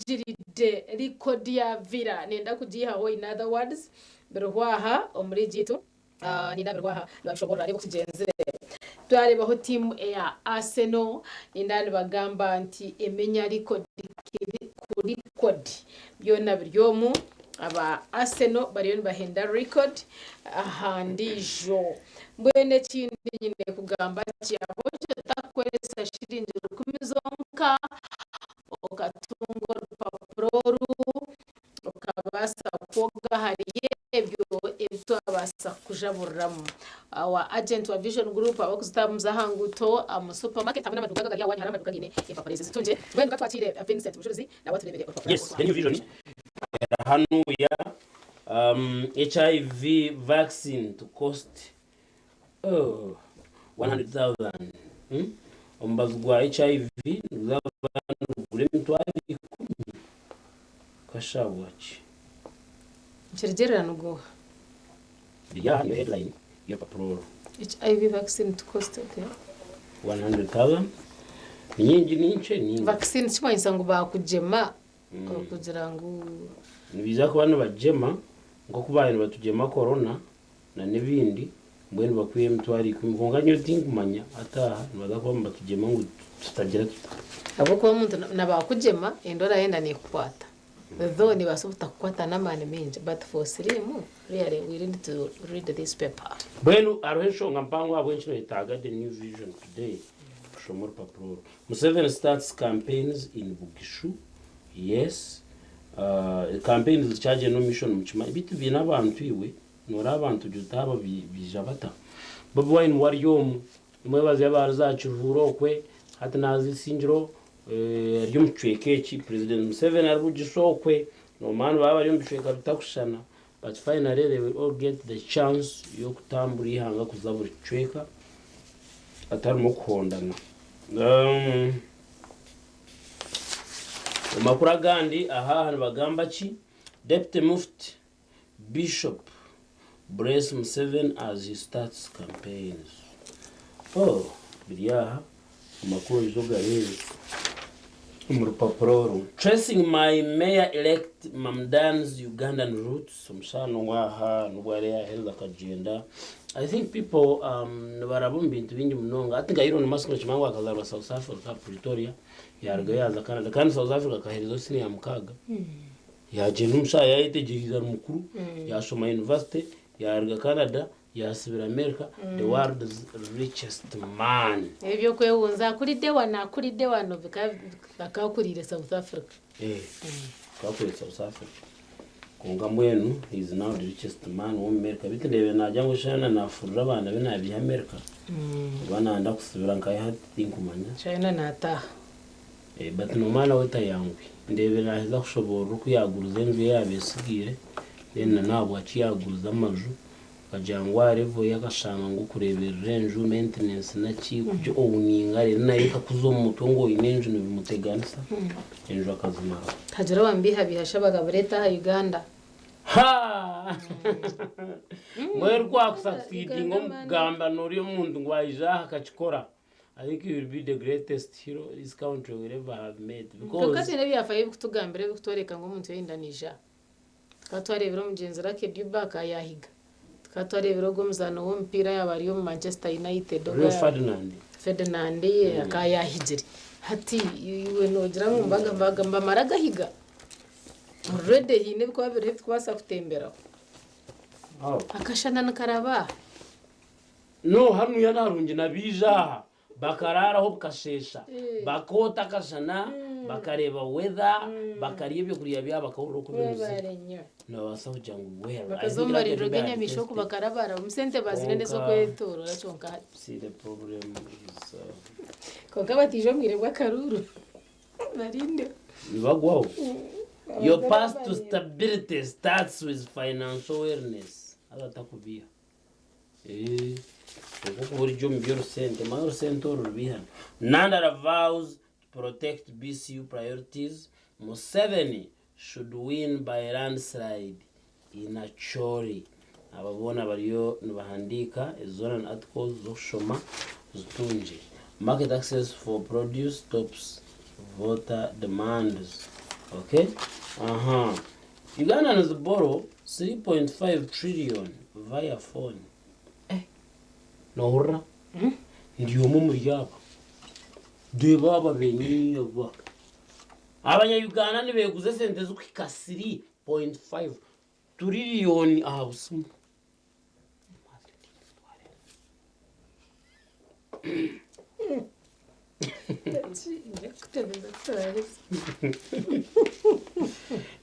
ejiride rikodia vira nenda kujihaho in other words berwaha omuri jitu nida berwaha bashobora rebo kugenzere twarebaho team ya Arsenal indani bagamba nti emenya record byona biryomu aba Arsenal bariyo bahenda record ahandijo mbwene kindi nyine kugamba cyaho takwesa shiringi 10 zonka okatungo rupapuro ukabasa koga hariye ebyo ebito abasa kujaburamo awa agent wa Vision Group abakuzitamuza hanguto am supermarket amana maduka gari yawanya harama dukagine epaparese zitunje bwenga twatire Vincent Mushuzi nawe turebere yes the new Vision hanu ya HIV vaccine to cost 100,000 ombazwa HIV zabantu kule mitwali 10 kashawachi Chirjera nugo ya headline ya papuro HIV vaccine to cost 100,000 nyingi ninche ni vaccine chimwe insangu ba kujema kugira ngo nibiza ko bano bajema ngo kubayino batujema corona na nebindi mbwene bakwiye mitwari kumvunganyo tingumanya ataha nibaza ko batujema ngo tutagira abo ko umuntu nabakujema endora yenda ni kukwata though ni basubuta kukwata namane minje but for slim really we need to read this paper bwenu arohesho ngampango abwenchino itaga the new Vision today shomor papuro Museveni starts campaigns in Bugishu. Yes campaigns charge no mission muchima bitu bina abantu iwe nora abantu jutaba bijabata babu wine wariyom mwebaze yabazacu kwe hata nazi sinjiro ryumchwekeki President Museveni arbugisokwe no man baba ryumchweka bitakushana but finally they will all get the chance yo kutambura ihanga kuzabura chweka atarimo kuhondana. Makura gandi aha bagamba ki Deputy Mufti Bishop Brace Museveni as he starts campaigns. Biriya makuru izoga rero Murupapuro tracing my mayor elect Mamdan's Ugandan roots umshano waha nubware yaheza kagenda. I think people barabumba ibintu bingi munonga. I think ayiro namasiko chimango akazarwa South Africa Pretoria yarga yaza Canada kandi South Africa kaherezo sini ya mukaga yaje numsha yayitegiriza mukuru yashoma university yarga Canada yasubira America the world's richest man. Ebyo kwewunza kuri dewa no bakakurire South Africa. Kakurire South Africa. Konga mwenu he is now the richest man in America. Bitendebe najyango shana nafurura abana be nabi America. Bana anda kusubira nkaye hati nkumanya. China nataha. But no mana weta yangwe. Ndebe naheza kushobora kuyaguruza enzu yabesigire. Then nabo aciyaguruza amaju. Kajangwa revo yakashanga ngo kurebera enju maintenance naki kubyo owuninga rero nayo kakuzo mutungo inenju no bimuteganisa. Enju akazimara. Hajira wambiha bihashabaga bureta ha Uganda. Ha! Mwer kwa succeeding omugamba nori omuntu ngwaija akachikora. I think he will be the greatest hero this country will ever have made because Kasi nebi yafaye kutugambira kutoreka ngo umuntu yindanija. Katwarebera mugenzi rake Dubaka yahiga. Katwarebera go muzano w'umupira yabari yo Manchester United Ferdinand akayahijiri. Hati iwe nogira mbaga mbamaraga higa. Already hine biko babiri twasa kutembera. Akashana nakaraba. No hanu yanarungi nabija bakarara ho bukashesha bakota kashana bakareba weather bakariyebyo kuriya byaba bakawuro kubinuza no basaho jangu wera bakazomari rogenya mishoku bakarabara umusente bazine nezo kwetoro rachonka. See the problem is koka batijo mwirebwa karuru barinde nibagwaho. Your path to stability starts with financial awareness. Agatakubia Nanda vows to protect BCU priorities. Museveni should win by landslide in a chori. Ababona bariyo nubahandika ezona articles zoshoma zitunje. Market access for produce stops voter demands. Okay? Uganda has borrowed 3.5 trillion via phone. Nora? Ndiyo muri yaba. Deba benyi yaba. Abanya Uganda ni beguze sente zo kwika 3.5 trillion awusumu.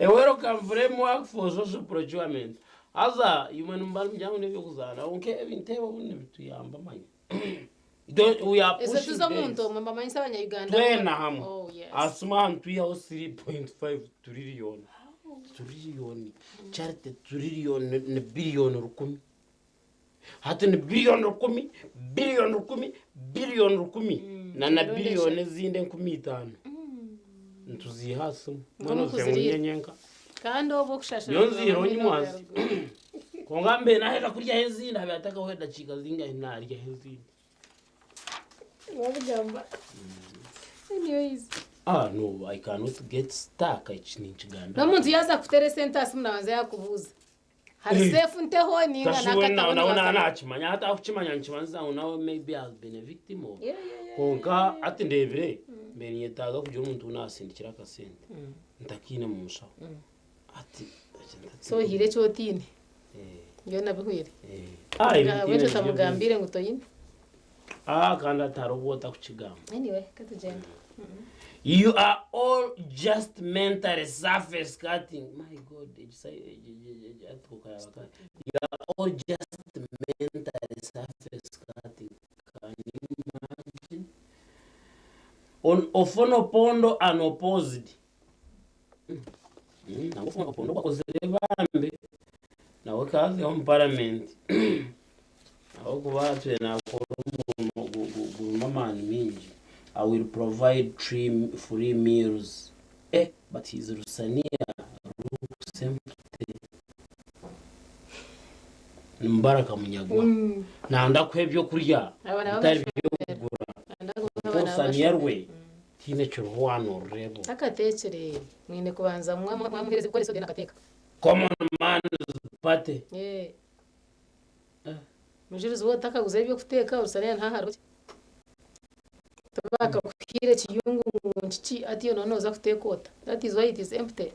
A welcome framework for social procurement. Aza human mbali mjangu nebyo kuzana onke ebintebo bunne bituyamba manya. We are pushing. Ese tuzamuntu mamba manyisa abanya Uganda. Twena hamwe. Asuma ntu ya 3.5 trillion. Trillion. Charity trillion ne billion rukumi. Hata ne billion rukumi, billion rukumi. Na billion zinde 15. Ntuzihasum. Mwana uzenyenyenka. Kandi obo kushashana. Yonziro nyimwazi. Kongambe nahera kurya hezinda abataka weda chika zinga inarya hezinda. Wabugamba. Anyways. No, I cannot get stuck Uganda. No muntu yaza kutere sentence mnawanza yakubuza. Hari safe nteho ninga nakata. Naona nachimanya hata akuchimanya nchimanza unawe maybe I've been a victim of. Konka atindebire mbeni yetaga kugira umuntu unasindikira kasente. Ntakine musha. Ati so hire chotine. Yo nabihwire. Wewe tamugambire ngo toyine. Kanda tarobota kuchigamba. Anyway, katujenda. You are all just mentally surface cutting. My God, you are all just mentally surface cutting. Can you imagine? On ofono pondo unopposed. Ofono pondo bakozerevambe. Na wakazi on parliament. Na wakubatwe na mama mingi. I will provide free meals. But his Rusania Mbaraka munyagwa. Na anda kwebyo kurya. Bitari byo kugura. Rusania rwe. tine chirwano rebo akatekere mwine kubanza mwamuhereze gukora isode nakateka common man party mujirizo wotaka guza ibyo kuteka usane ntaharo tabaka kukire kiyungu nchi atiyo nonoza kutekota that is why it is empty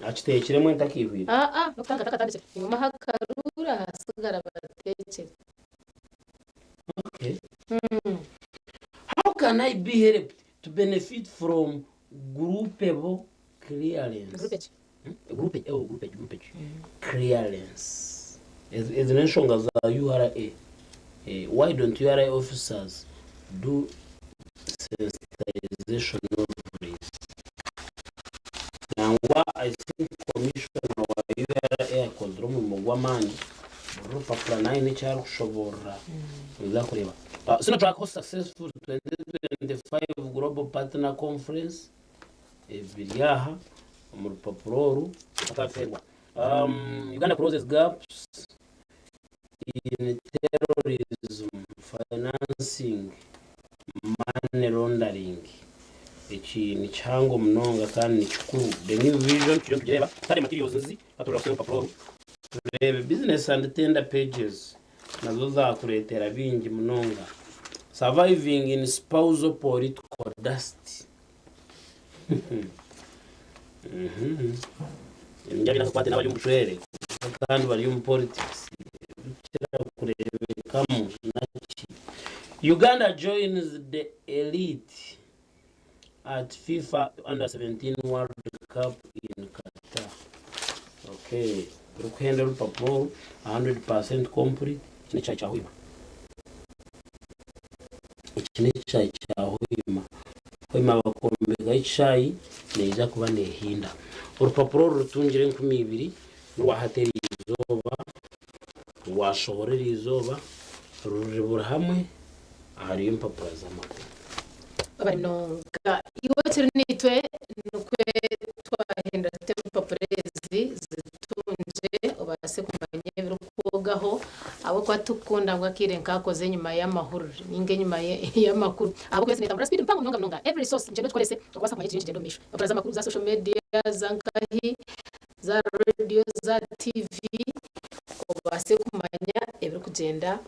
achitekere mwe ntakivira nokutanga takatandise nyuma hakarura hasigara batekere. Okay. How can I be helped to benefit from groupable clearance? Groupage. Clearance. As mentioned as a URA. Why don't URA officers do sensitization of this? Now, what I think Commissioner wa URA Kodromu Mugwamani Rupa Planaini Charu Shobora. Sinotrack was successful 2025 Global Partner Conference. Biriyaha Murupapuro. Uganda closes gaps in terrorism, financing, money laundering. Ichi ni chango mnonga kandi ni chukuru. The new vision kireba kari materials nzi atura ku papuro. Business and tender pages nazo zakuretera bingi mnonga. Surviving in spousal political dust. Njabira kwate n'abali mu bushwere kandi bari mu politics. Uganda joins the elite at FIFA Under-17 World Cup in Qatar. Okay. Rukuhenda rupapuro 100% complete. Ikine chai chahwima. Hwima bakombega ichai neza kuba nehinda. Urupapuro rutungire 20 rwahateri izoba rwashorera izoba ruribura hamwe ahari impapuro z'amakuru. Abanonga iwotero nitwe nukwe twahenda tempapurezi zitunje obase kumanye birukogaho abo kwatukunda ngo akire nkakoze nyuma y'amahuru ninge nyuma y'amakuru abo kwese nitambura speed mpango mnonga every source nje twakorese twasa kumanye cyinje ndomisho abaza amakuru za social media zankahi za radio za TV obase kumanya ebiri kugenda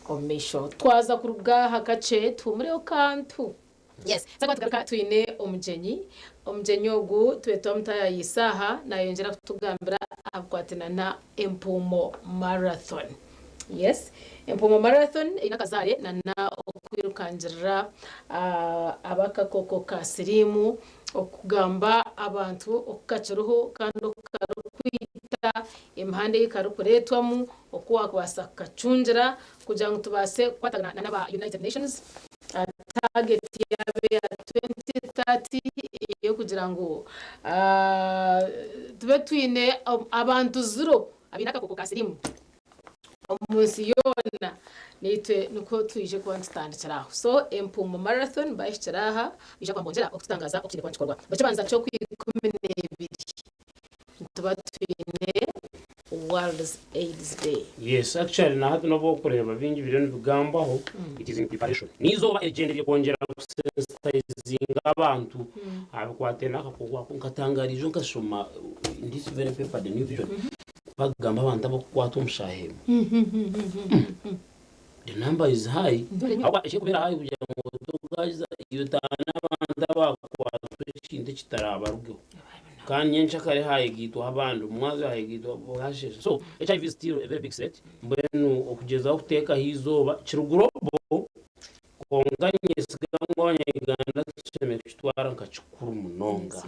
omisho twaza kuruga hakace tumureo kantu. Yes, sasa tugaruka tuine omujenyi ogu twetwa mutaya yisaha nayongera kutugambira akwatina na Empumo Marathon. Yes, Empumo Marathon inakazare na okwirukangira abakakoko ka sirimu okugamba abantu okukaciruho kandi okarukwita impande y'ikarukuretwamu okuwa kwasa kacungira kugira ngo tubase kwatagana n'aba United Nations target yabe 2030 yo kugira ngo tube twine abantu zero abinaka koko kasirimu umunsi yona nitwe nuko tuyije kuba stand cyaraho. So Empumo Marathon bayishiraha bija kwambongera okutangaza okire kwanchikorwa bakibanza cyo kwikumene tuba twine World AIDS Day. Yes, actually na hatu nobo kureba bingi birone bigambaho it is in preparation. Nizo ba agenda yo kongera sensitizing abantu abakwatena akakugwa kunkatangarije nkasoma in this very paper the new vision bagamba abantu abakwata umushahemo. The number is high. Aba ekubera high kugira ngo tugaza yutana abantu abakwata ikindi kitarabarugo. Kandi nyencha kare hayigitwa abantu mwazo hayigitwa bwashe. So HIV is still a very big threat. Mbenu okugeza kuteka hizoba kirugurobo konganye sigangwa Uganda tucheme kitwara nkachukuru munonga.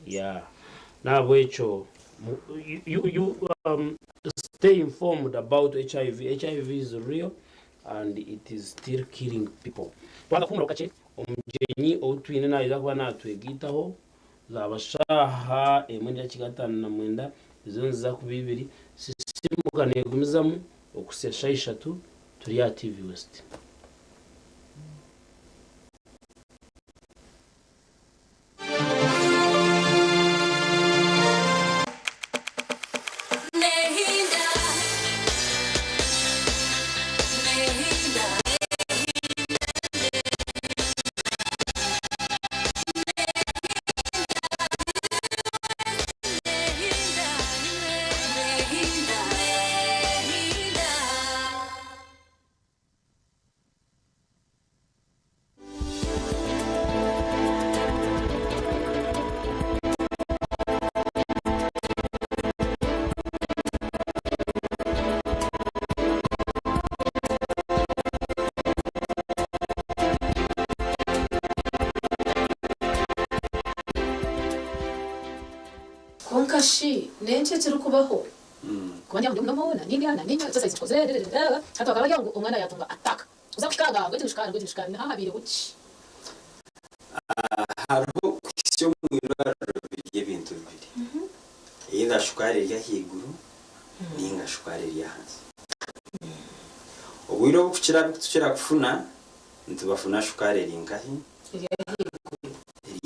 Yeah. Nabo echo you stay informed about HIV. HIV is real and it is still killing people. Twaza kumura kache omjenyi outwine na iza kuba natwegitaho zabashaha emwenda kigatana na mwenda izo nza kubibiri sisimuka negumizamu okusesha 3 turi ya TV West. konkashi nenche kiri kubaho kubanya ngo ndamubona nini ana nini sasa isikoze hata akabaje ngo umwana yatunga ataka uza kushikaga ngo gishikana nahabire uki hariho kwisyo mu ibaro by'ibintu bibiri yinga shukari ya higuru ninga shukari ya hanze obwiro bukira bikutukira kufuna ntibafuna shukari ringahi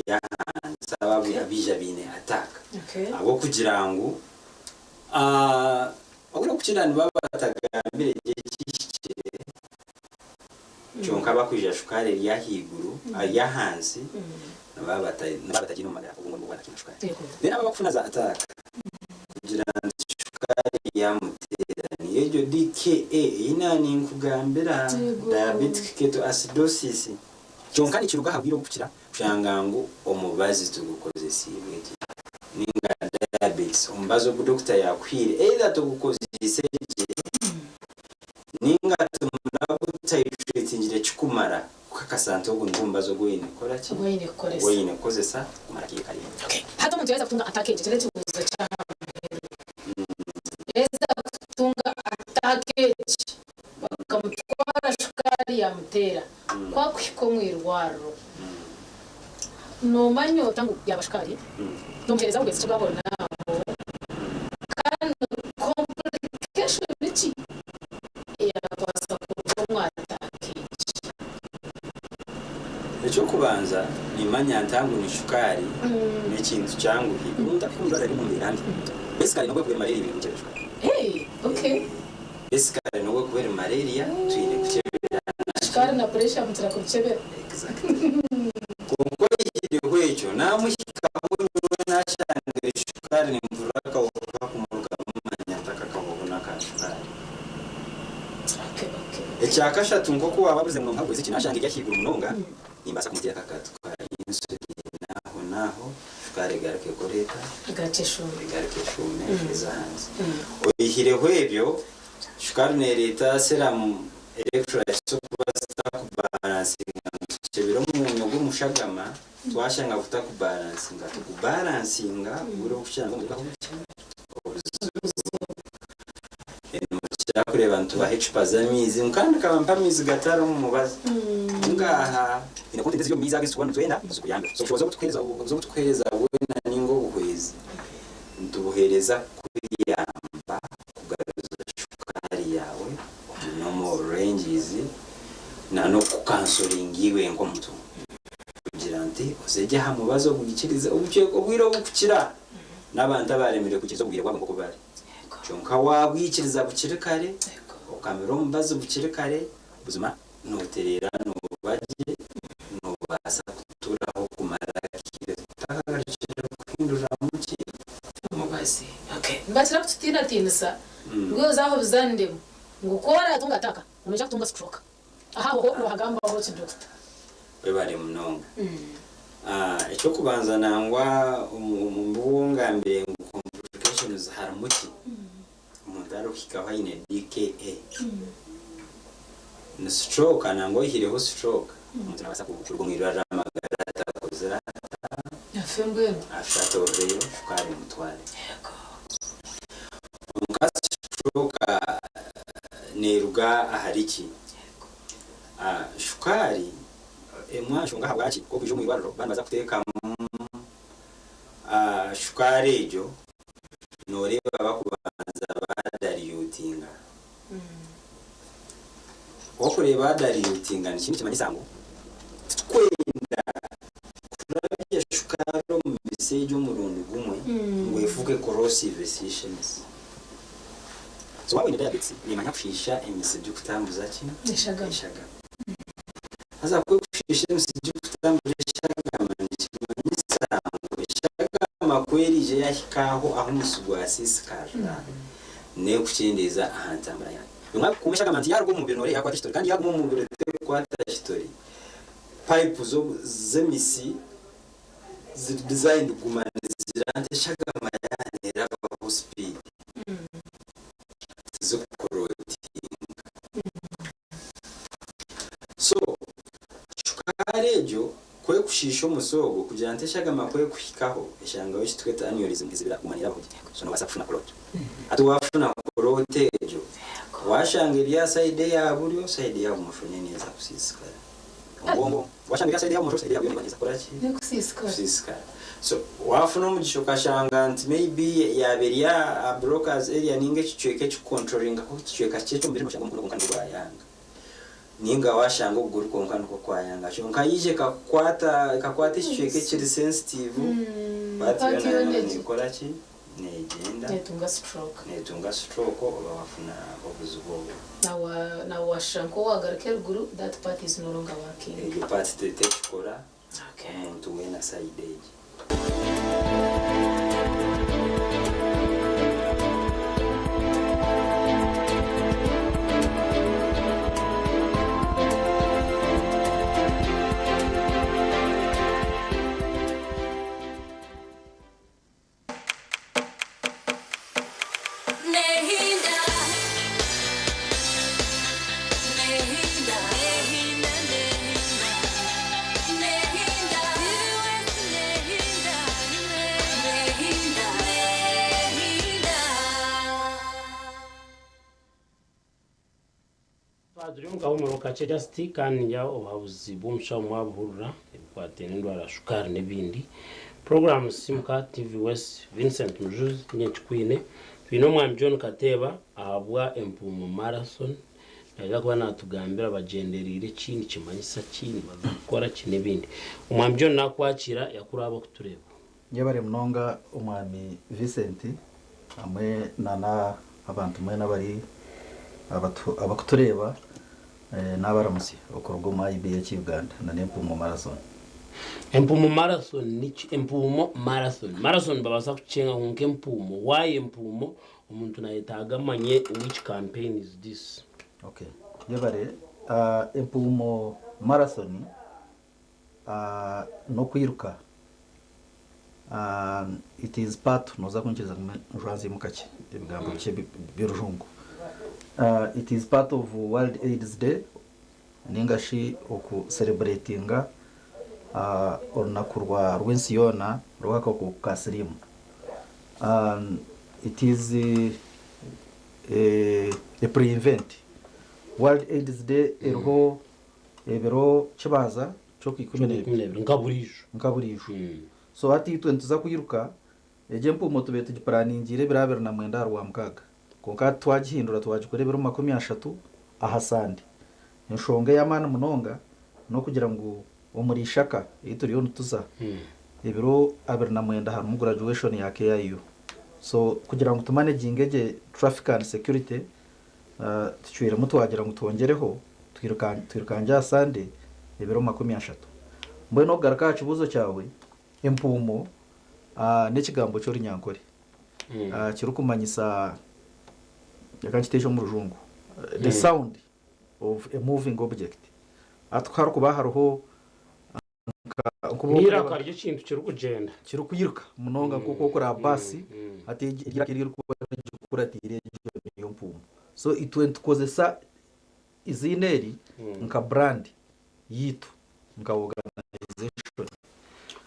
ya hanze ababu abija bine ataka abo kugira ngo obwiro bukira nibabatagamire gikishikire cyonka bakwija shukari ya higuru ya hanze nabatagira umagara ubwo ngo bakina shukari bena bakufuna za ataka kugira shukari ya mutera ni ejo DKA inani nkugambira diabetic ketoacidosis cyonka ni kiruga habwiro gukira kushanga ngo omubazi tugukoze sibwege ninga diabetes umbazo ku doctor yakwire either tugukozise ninga tumurabutayitringire chikumara kakasanto ngo ndumbazo goyine kora ki goyine kozesa kumara kikari okay hata umuntu yaza kutunga atake cyane cyuzo cyane yaza kutunga atake bakamutwara shukari ya mutera kwa kwiko mwirwaro no manyo tangu ya bashukari nompereza ugeze cyo gabona kandi complication biki ya basa kumwata icyo kubanza ni manyantangu ni shukari ni kintu cyangu hikunda kunda ari mu mirandi basically no kubera malaria ibintu cyane okay basically no kubera malaria tuyine kucyebera shukari na pressure mutira kucyebera exactly kuko iriho icyo namushika aho nashanga shukari ni mvuraka wakumuruka manyantaka kabona ka shukari ecyakasha tungo ko wababuze ngo mpagweze kinashanga icyakigura umunonga nimbasa kumutira kakatu kwa insulin naho shukari garake koreta garake shume ezanze oyihireho ebyo shukari ne leta serum electrolytes so kubasta kubalansinga cyebiro mu nyogo mushagama twashanga kuta kubalansinga tukubalansinga buro kushanga ngo kureba ntuba hechupa zamizi mukanda kabampa mizi gataro mu mubazi ngaha inakonte ndezi yo mizi agisi kwano twenda zukuyanga so shoboza kutukweza wena ningo buhwezi ntubuhereza kuyamba kugaruza shukari yawe no more ranges na no kukansoringiwe ngo mtu kugira nti ozeje ha mubazo kugikiriza ubwiro bukira n'abandi abaremere kukizo bwirwa ngo kubari cyonka wabwikiriza bukirekare ukamera umbazo bukirekare buzima noterera no baje no basa kuturaho kumara kitagarukira kwindura muki mubazi okay mbatira kutira tinisa ngo zaho bizande ngo kora tungataka umeja kutunga stroke aho ho hagamba ho doctor bebare munonga icyo kubanza nangwa umubunga mbere ngo complications haramuki umuntu kikawa ine DKA na stroke anango ihireho stroke umuntu abasa kukurwa mwirara amagara atakozera afembwe afatorero shukari mutware umukasi stroke neruga ahariki shukari emwashunga habwaki ko bijo mwibaro banbaza kuteka shukari ejo noreba bakubanza badariyutinga okureba badariyutinga ni kintu kimanyisango twenda kurabya shukari mu bisejo murundi gumwe ngo ifuke corrosive sections so wawe ni diabetes ni manya kufisha emisiju kutambuza kintu nishaga aza kwishisha emisiju kutambuza makweri je yashikaho aho musugwasi sikara ne kuchendeza ahantambara ya umwa kumesha kamanti yarwo mu bintu yakwa history kandi yagmo mu bintu kwata history pipe zo zemisi design gumana zirante shaga mayane raba speed zo koroti so chukarejo kwe kushi shisho musogo kugira nteshaga makwe kuhikaho eshanga wishi tweta aneurysm izibira kumanira ho so no basafuna kolot atu wafuna kolote ejo washangiria side ya buryo side ya umushone neza kusisikara ubongo washangiria side ya umushone side ya buryo neza korachi kusisikara so wafuna mugisho kashanga nti maybe yaberia brokers area ninge kichweke controlling ko kichweka cyecho mbere mushanga mukuru kandi bayanga ninga washanga uguru konkano ko kwayanga cyo nkayije kakwata kichweke kiri sensitive but yana nikora ki negenda netunga stroke oba wafuna obuzubo na washanko wagarake ruguru that part is no longer working the part tekikora to wena side age Kacheja stikani ya obabuzi bumsha mwabuhurura kwatene ndwara shukari nebindi program simka TV West Vincent Mujuzi nyenchkwine bino mwami John Kateba ahabwa empumo marathon naza kuba natugambira abagenderire kindi kimanyisa kindi bazakora kinebindi umwami John nakwakira yakuraba kutureba nyabare mnonga umwami Vincent amwe nana abantu mwe nabari abakutureba n'abaramusi okorogoma ibe cy'Uganda na nempumo marathon marathon babasa kucenga nkunke empumo why empumo umuntu nayetaga manye which campaign is this okay yebare empumo marathon no kwiruka it is part noza kuncheza mwanzi mukache ibigambo cye birujungu it is part of World AIDS Day ningashi oku celebratinga onakurwa rwensiyona rwaka ku kasirimu it is a pre-event World AIDS Day erho ebero kibaza cyo kwikumene nkaburisho so ati twentuza kuyiruka ejempo moto betu giparaningire birabera na mwenda rwa mkaga konka twagihindura twagikorebera 30 ahasande inshonga y'amana munonga no kugira ngo umurishaka ituriyo nutuza ibiro abera na mwenda hanu graduation yake yayo so kugira ngo tumanaging traffic and security tucwira muto wagira ngo twongereho twirukanja sande ibiro 30 mwe no garaka kibuzo cyawe empumo n'ikigambo cyo rinyankore kirukumanyisa yakantitejo mu rujungu the sound of a moving object atwara kuba haruho nira karyo kintu kirukugenda kirukuyiruka munonga kuko kora basi ati gira kuratire yo mpumo so it went kozesa izineri nka brand yitu nka organization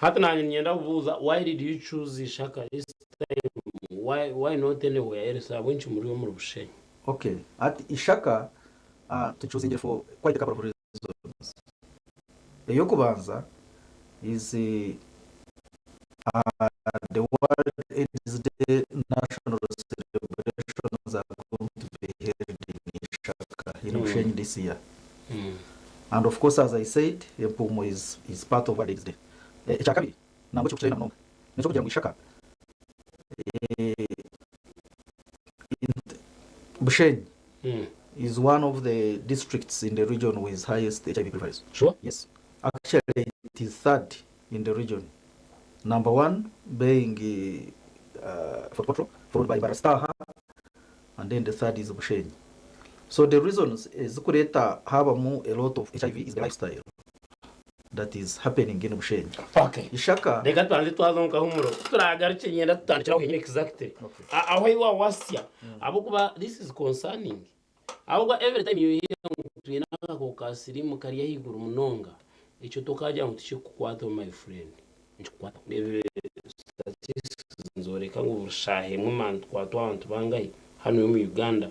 hata nanye nyenda kubuza why did you choose Ishaka this time why not anywhere else abunchi muri mu Bushenyi okay at Ishaka to choose it for quite a couple of reasons eyo kubanza is the World AIDS Day national celebrations are going to be held in Ishaka in Bushenyi this year and of course as I said Empumo is part of World AIDS Day Ishaka nambo cyo kugira ngo nico kugira ngo Ishaka Bushenyi is one of the districts in the region with highest HIV prevalence. Sure. Yes. Actually, it is third in the region. Number 1 being followed by Barastaha, and then the third is Bushenyi. So the reasons is kureta have a lot of HIV is the lifestyle that is happening in Bushenyi. Okay. Ishaka. Deka twanje twazonka humuro. Turagarike nyenda tutandikira ko exactly. Aho iwa wasya. Abo kuba this is concerning. Ahubwo every time you hear tuyina ko kasirimu kariya higuru munonga icyo tukajya ngo tukikukwata my friend nchikwata nebe statistics nzoreka ngo urushahe mu man twatwa abantu bangaye hano mu Uganda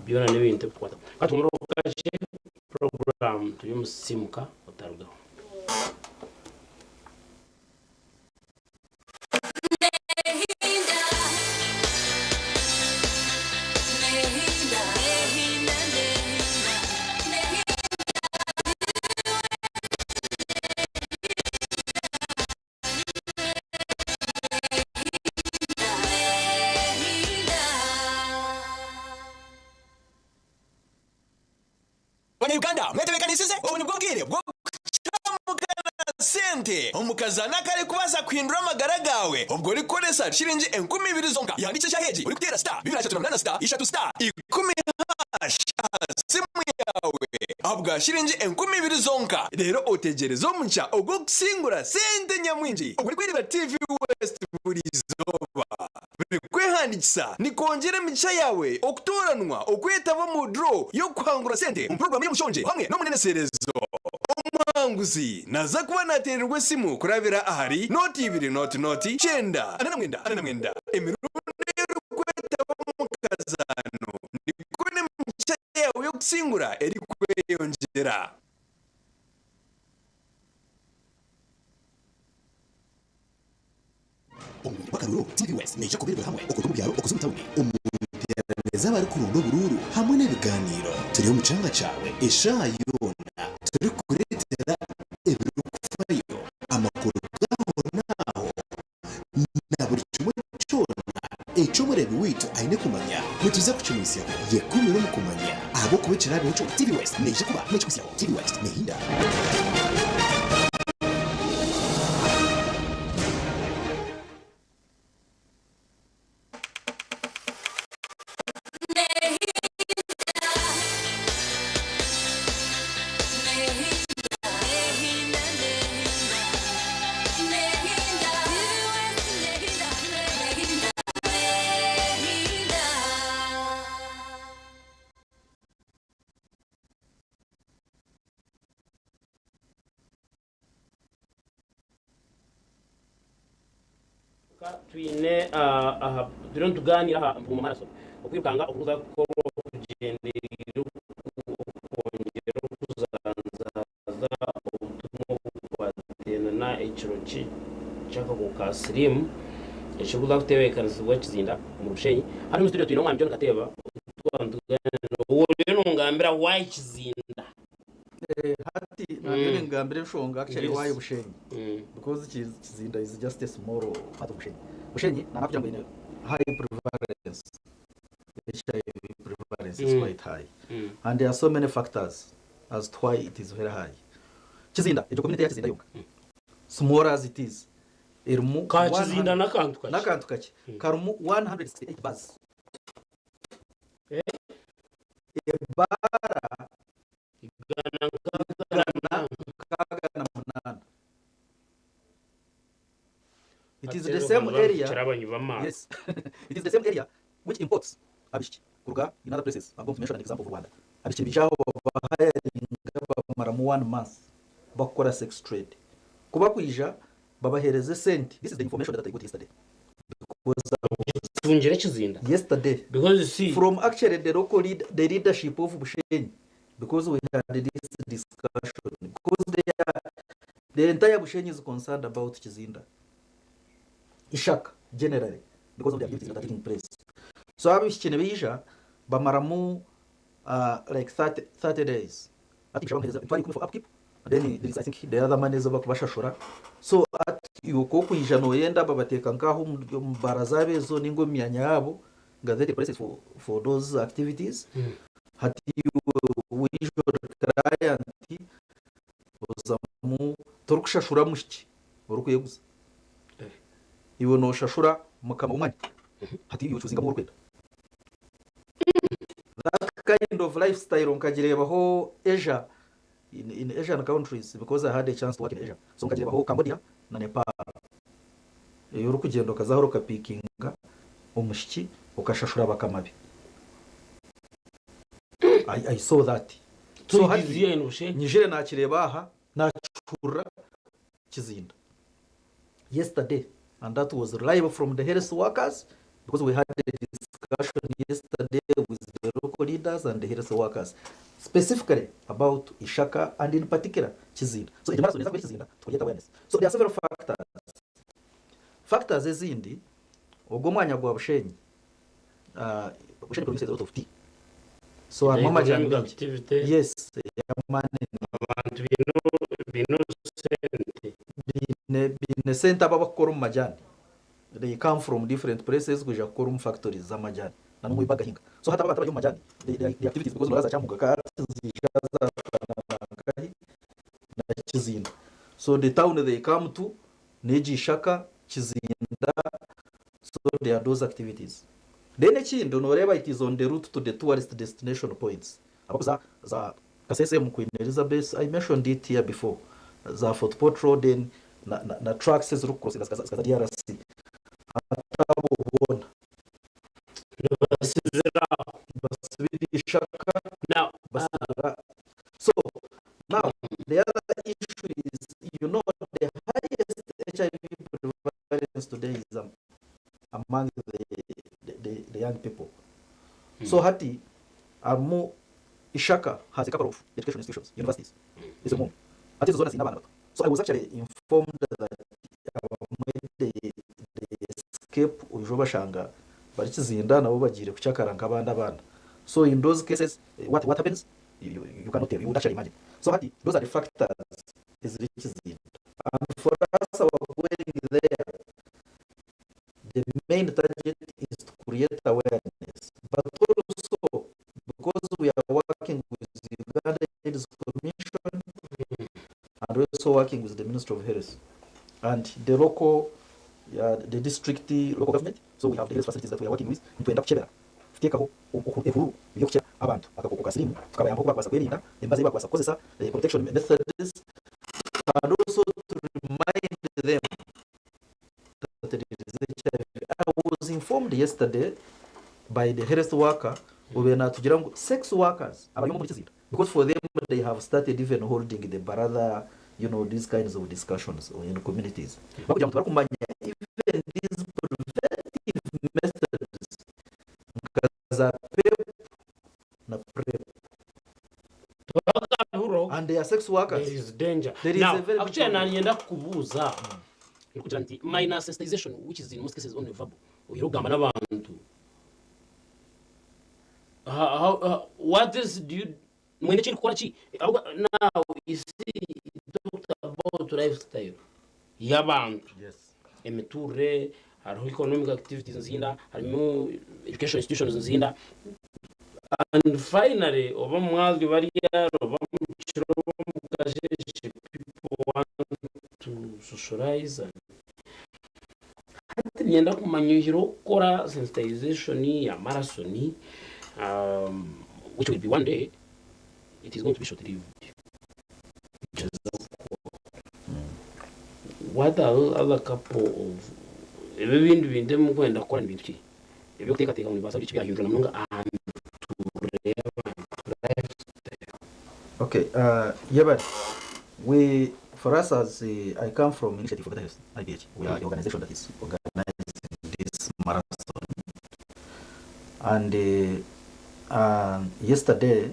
byona n'ibintu twata katumuro kaje program turi musimuka utargaho Uganda mwetebekanisize ubu nibwo bwire bwo sente umukazana kare kubaza kwindura amagara gawe ubwo rikoresha shilingi 20,000 zonka yandikisha heji uri kutera star 238 star 3 star 10 simu yawe abwa shilingi 20,000 zonka rero otegereza omuncha ogwo kusingura sente nyamwinji ubwo kwiriba TV West buri zoba kwehandikisa nikongera micha yawe okutoranwa okwetaba mu draw yo kwangura sente mu program y'umushonje hamwe no muneneserezo umuhanguzi naza kuba natererwe simu kurabira ahari noti 2 noti chenda anamwenda emirundi kwetaba mu kazano nikone micha yawe yo kusingura eri kweyongera umuntu bakaruro TV West neje kuberwa hamwe uko byaro uko zumutawuni umuntu bari ku rundo bururu hamwe n'ibiganiro turi mu canga cawe eshayona turi kuretera ibirufayo amakuru gaho na buri kimwe cyona eco murebi witu aine kumanya mutuza kuchimisia ye kumi no kumanya abo kubecera bicu TV West neje kuba neje kusia TV West nehinda twine aha duron tuganira aha mu maraso ukwibukanga ukuza ko kugendera kongera kuzanzaza ubutumwa bwatena na ichirochi chaka ku slim eshubuza kutebekana sibwa kizinda mu rushenyi hano mu studio twine mwami John Kateba twandugana uwo rero ngambira why kizinda hati nagene ngambire shonga actually why bushenyi because kizinda is just a small part of bushenyi na nakugira ngo high prevalence HIV prevalence is quite high and there are so many factors as to why it is very high kizinda ejo community ya kizinda yonka small as it is irmu ka kizinda nakantu kake karumu 168 bars bara it is the same area. Yes, it is the same area which imports abishiki kuruga in other places. I'm going to mention an example of Rwanda. Abishiki bijaho maramu 1 month bakora sex trade. Kuba kwija babahereze sent. This is the information that I got yesterday. Yesterday, because you see from actually the local the leadership of Bushenyi, because we had this discussion, because the entire Bushenyi is concerned about Kizinda. Ishak generally because of the activities that are taking place. So abishikene bija bamaramu like 30 days. I think is for upkeep. Then there is, I think, the other man is over kubashashura. So at yuko kwija no yenda babateka nkaho mbarazabe zo ningo myanya yabo gazette places for those activities. Hati wijo client ozamu torukushashura mushiki orukuyeguza. Iwo no shashura mukama umwanya. Hati you choosing more kwenda. That kind of lifestyle onkagirebaho Asia in Asian countries because I had a chance to work in Asia. So onkagirebaho Cambodia na Nepal. Iyo rukugenda kazahoro kapikinga umushiki ukashashura bakamabi. I saw that. So hadi Nigeria nakireba aha na Pura Chizinda. Yesterday, and that was live from the health workers, because we had a discussion yesterday with the local leaders and the health workers, specifically about Ishaka and in particular Chizinda. So the marathon is about Chizinda to get awareness. So there are several factors. Factors ezindi, ogomwanya gwa Bushenyi. Bushenyi produces a lot of tea. So our mama activity. Yes, abantu bino bine sente abakora mu majani. They come from different places kuja gukora mu factories za majani. Na mu ibaga hinga. So hata abantu bari mu majani, the activities because baraza cyamuga kazijaza na Chizinda. So the town they come to Neji Shaka Chizinda. So there are those activities. Then wherever it is on the route to the tourist destination points. Za Kasese Queen Elizabeth, I mentioned it here before. Za Fort Port Road then na tracks is cross kaza DRC. Atabona. Now, so now the other issue is, you know, the highest HIV prevalence today is among the young people. So Hati, Armu Ishaka has a couple of education institutions, universities. It's a mom. So I was actually informed that the escape Ujoba Shanga, but it is in Dana over Kuchakara and Kabanda Band. So in those cases, what happens? You cannot tell. You would actually imagine. So Hati, those are the factors. Is and for us, our going there, the main target is to create awareness. But also, because we are working with the Uganda AIDS Commission and also working with the Ministry of Health and the local, the district, local government, so we have the health facilities that we are working with. To end up chebera. Tikako evuru yokucha abantu akakuko slimu tukabayamba kuba kwasa kwerinda embaze bakwasa kozesa protection methods and also to remind them that there is HIV. I was informed yesterday by the health worker sex workers because for them they have started even holding the barada, you know, these kinds of discussions in the communities. Even these preventive methods and they are sex workers. There is danger. There is now, a very actually, nanienda kubuza minor sensitization, which is in most cases only verbal. Uyirugamba n'abantu. What is do you mwende chini kukora chi? Now you see talked about lifestyle y'abantu. Yes. Emiture, hariho economic activities nzinda, hariho education institutions nzinda. And finally, over mwalgi bariya, over mchiro, people want to socialize. Hati nienda kumanyuhiro kora sensitization ya marathon, which will be one day. It is going to be short-lived. What are other couple of ibintu bindemu kwenda gukora ibintu ki ibyo kutekateka mu basa bici byahindura namunga and okay, yeah, but we, for us as I come from Initiative for the Health, IBH, we are the organization that is organizing this marathon. And yesterday,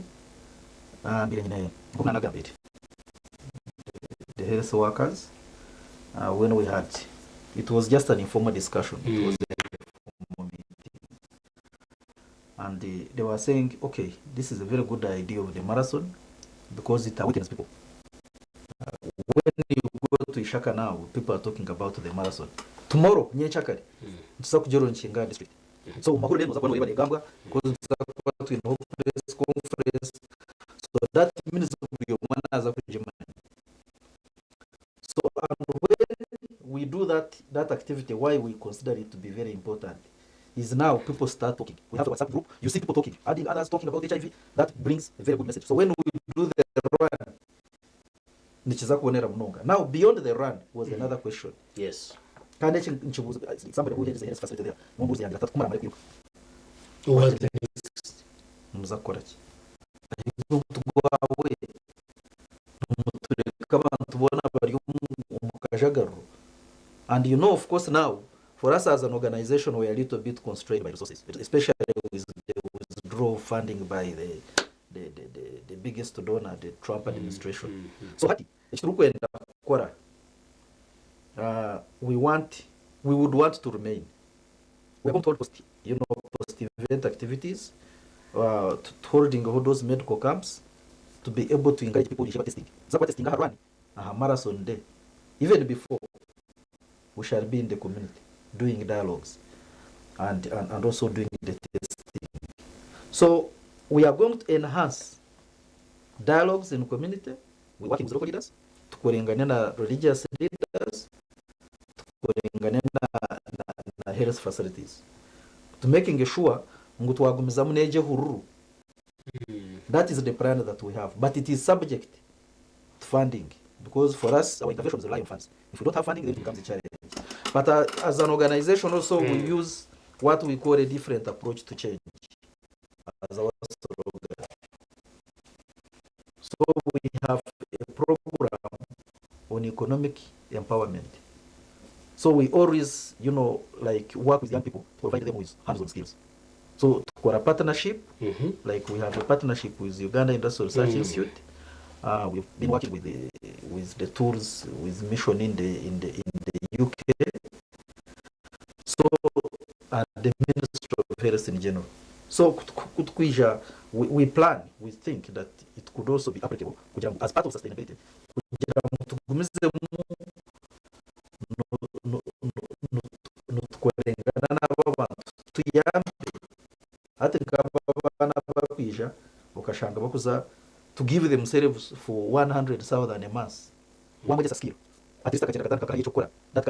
the health workers, when we had, it was just an informal discussion. It was a informal meeting. And they were saying, okay, this is a very good idea of the marathon because it awakens people. When you go to Ishaka now, people are talking about the marathon. Tomorrow, Nyechakari, Tsakujoro Nchinga district. So, Makuru was upon Gamba because it's in press conference. So that means your manners of Germany. So when we do that activity, why we consider it to be very important is now people start talking. We have a WhatsApp group. You see people talking, adding others talking about HIV. That brings a very good message. So when we do the run, now beyond the run was another question. Yes. Somebody who is a facility there. What the next? Muzakora ki? Tubona akajagaro. And you know, of course, now, for us as an organization, we are a little bit constrained by resources, especially with the withdrawal funding by the biggest donor, the Trump administration. So, we would want to remain. We're going to hold post-event activities, holding all those medical camps, to be able to encourage people in testing. Zapa testing a marathon day. Even before, we shall be in the community doing dialogues and also doing the testing. So we are going to enhance dialogues in the community. We're working with local leaders, tukulingana na religious leaders, tukulingana na health facilities, to making sure ngutwagumiza muneje hururu. That is the plan that we have, but it is subject to funding, because for us, our interventions rely on funds. If we don't have funding, then it becomes a challenge. But as an organization also, we use what we call a different approach to change as our slogan. So we have a program on economic empowerment. So we always, like work with young people to provide them with hands-on skills. So for a partnership, like we have a partnership with Uganda Industrial Research Institute. We've been working with the tools, with mission in the UK. So the Ministry of Health in general. So we plan, we think that it could also be applicable as part of sustainability. To give themselves for 100,000 a month. One way is a skill. At least that can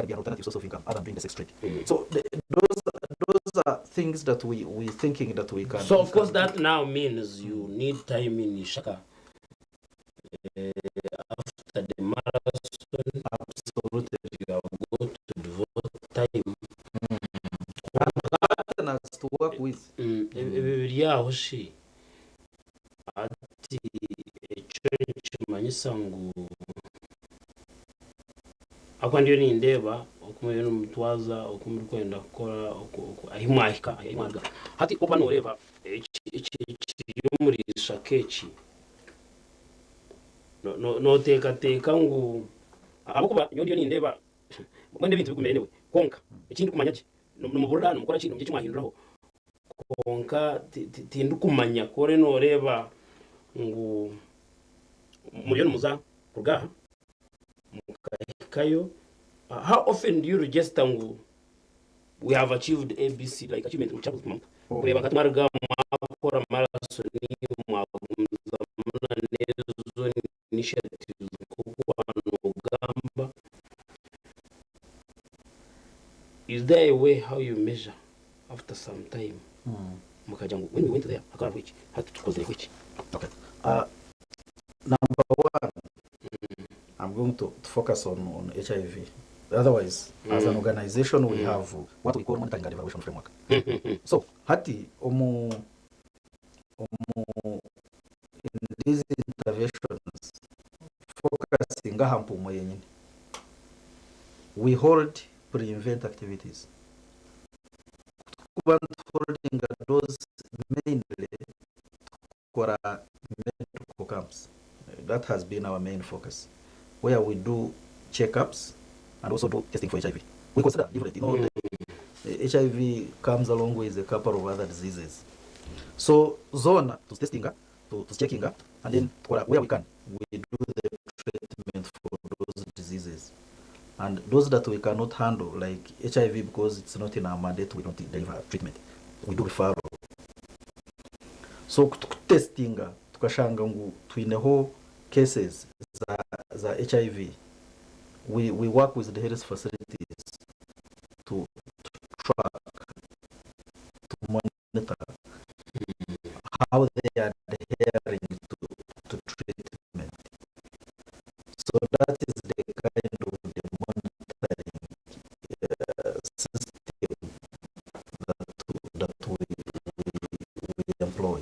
be an alternative source of income other than doing the sex trade. So those are things that we're thinking that we can. So of course that now means you need time in Ishaka. After the marathon, absolutely you are going to devote time. Partners to work with. Ati kimanyisa ngu akwa ndiyo nindeba okumwe n'omutwaza okumuri kwenda kukora ahimwahika hati oba noreba ekiri muri shakeki noteekateeka ngu ahakuba ndiyo nindeba mwende ebintu bigumerenewe konka ekindi kumanya nomuburira nomukora kintu kimwahinduraho konka tindi kumanya kore noreba ngu muriyo muza kugaha mukahikayo. How often do you register ngu we have achieved ABC, like achievement mu chapter month kureba katmarga mwakora marathon mwagumiza nezo initiatives kuko gamba? Is there a way how you measure after some time? Mukajangu when we went there akara which had to cause which. Okay. Number one, I'm going to focus on HIV. Otherwise, as an organization, we have what we call monitoring and evaluation framework. So, hati in these interventions, focusing ngahampu we hold pre-event activities. Holding those mainly for medical camps. That has been our main focus, where we do checkups and also do testing for HIV. We consider different, the HIV comes along with a couple of other diseases. So zone to testing, to checking, and then where we can, we do the treatment for those diseases. And those that we cannot handle, like HIV, because it's not in our mandate, we don't deliver treatment. We do referral. So testing, tukashanga ngu tuineho cases za HIV. We work with the health facilities to track, to monitor how they are adhering to treatment. So that is the kind of the monitoring system that we employ.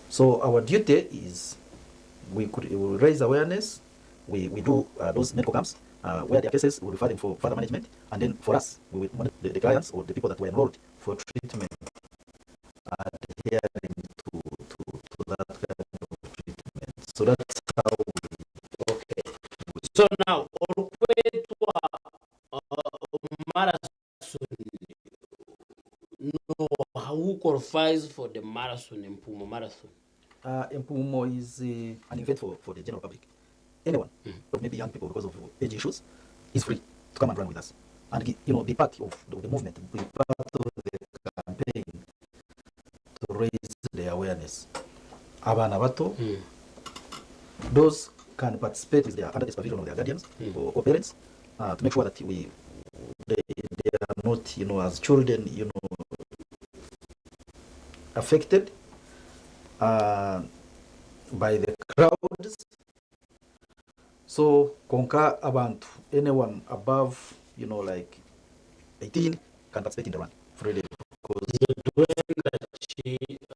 So our duty is we raise awareness, we do those medical camps, where there are cases, we refer them for further management, and then for us, we will monitor the clients or the people that were enrolled for treatment adhering to that kind of treatment. So that's how we... Okay. So now, marathon, no, who qualifies for the marathon, Mpumo Marathon? Mpumo is an event for the general public. Anyone, but maybe young people because of age issues, is free to come and run with us. And be part of the movement, be part of the campaign to raise the awareness. Abana bato, those can participate with under the supervision of their guardians or parents to make sure that they are not, as children, affected by the crowds. So, konka abantu, anyone above, like 18 can participate in the run freely.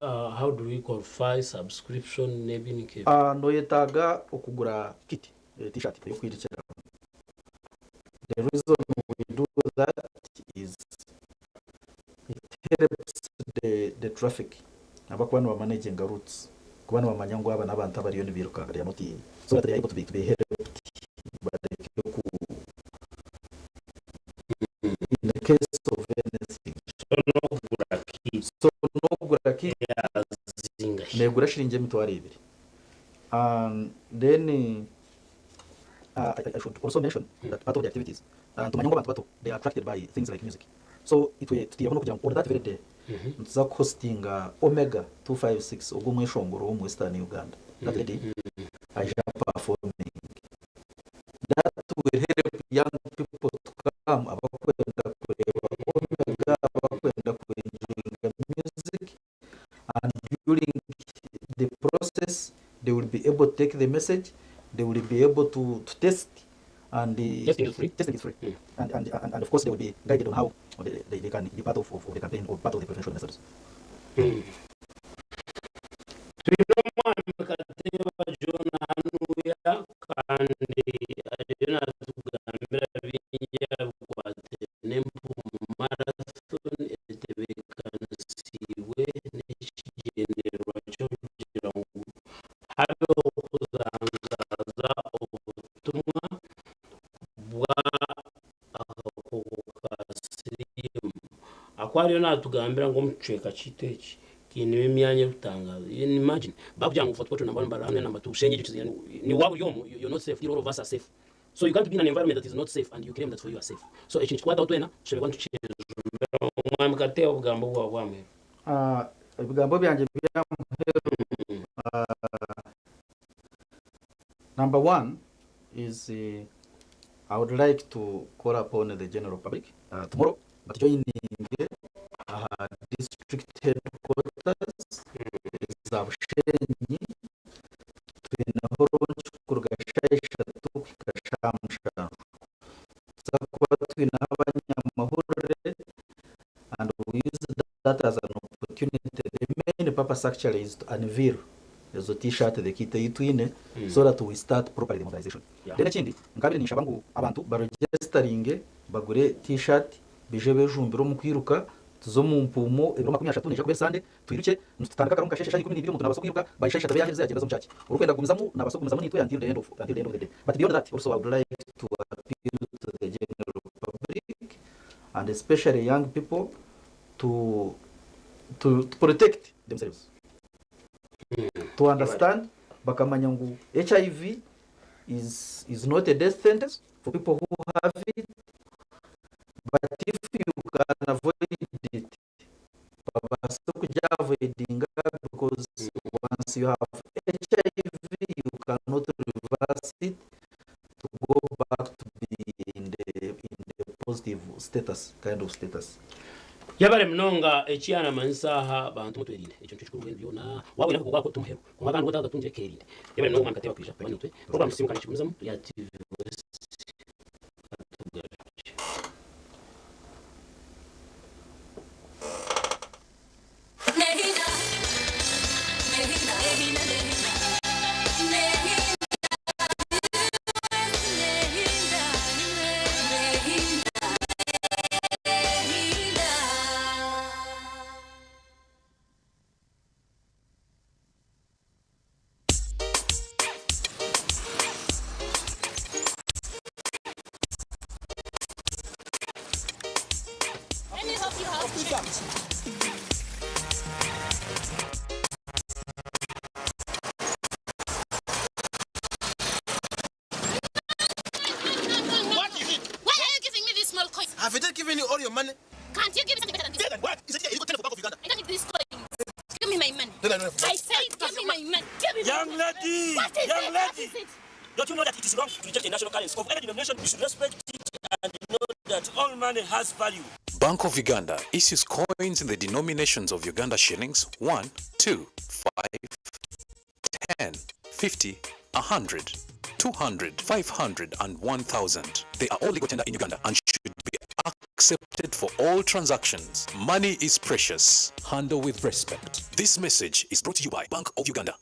How do we qualify subscription? No yetaga okugura kit, t-shirt. The reason we do that is it helps the traffic. Abakwano wa managing routes. Kubana wa manyango aba n'abantu abariyo nibiruka ari amoti. So that they are able to be helped by in the case of anything. So no guraki negura shiringe mitwari ibiri. And then I should also mention that part of the activities they are attracted by things like music. So it will on that very day nza hosting Omega 256 ogumwe shongoro wo mu Western Uganda. That day I am performing. That will help young people to come abakwenda kureba Omega, abakwenda enjoy music, and during the process they will be able to take the message, they will be able to test, and testing is free. And of course they will be guided on how they can be part of the campaign or part of the prevention methods. Akwariyo natugambira ngo muceka chiteki kinwe myanya rutangaza. Imagine babujya ngo foto namba hamwe namba tushenge gikiziye ni wabo you're not safe, all of us are safe. So you can't be in an environment that is not safe and you claim that for you are safe. So ekintu kwata twena shebe want to change mwamukate obugambo bwa bwamwe. Ibigambo byanje number one is I would like to call upon the general public tomorrow but joining district headquarters zabushenyi twinahoro kurugashayisha tukashamsha zakuba twinabanyamahurire and we use that as an opportunity. The main purpose actually is to unveil the t-shirt the kit yitwine so that we start properly the mobilization. Then ikindi ngabire nisha bangu abantu baregistering bagure t-shirt bije bejumbiro mu kwiruka tuzo mu mpumo 2023 nisha kubesande twiruke tutandika karonka sheshe shani 12 muntu nabaso kwiruka bayishesha tabe yaheze yagenda zo mchaki urugenda gumizamu nabaso gumizamu nitwe until the end of the day. But beyond that also I would like to appeal to the general public and especially young people to protect themselves, to understand bakamanya ngu HIV is not a death sentence for people who have it, but if you can avoid it, because once you have HIV you cannot reverse it to go back to be in the positive status, kind of status. Yabare mnonga echiana mansaha bantu mutwerinde echo ncho chikuru wendo na wawe nako kwako tumuhero kumaganda gutaga tunje kerinde yabare mnonga mkateba kwisha banutwe program simu kanichumuzamu ya TV West. money. Can't you give me something better than this? What? Is it illegal for Bank of Uganda? I don't need this coin. Give me my money. No. I said give me my money. Give me Young my lady! money. What is Young it? lady! What is it? Don't you know that it is wrong to reject a national currency of any denomination? You should respect it and know that all money has value. Bank of Uganda issues coins in the denominations of Uganda shillings 1, 2, 5, 10, 50, 100, 200, 500 and 1,000. They are all legal tender in Uganda and should be accepted for all transactions. Money is precious. Handle with respect. This message is brought to you by Bank of Uganda.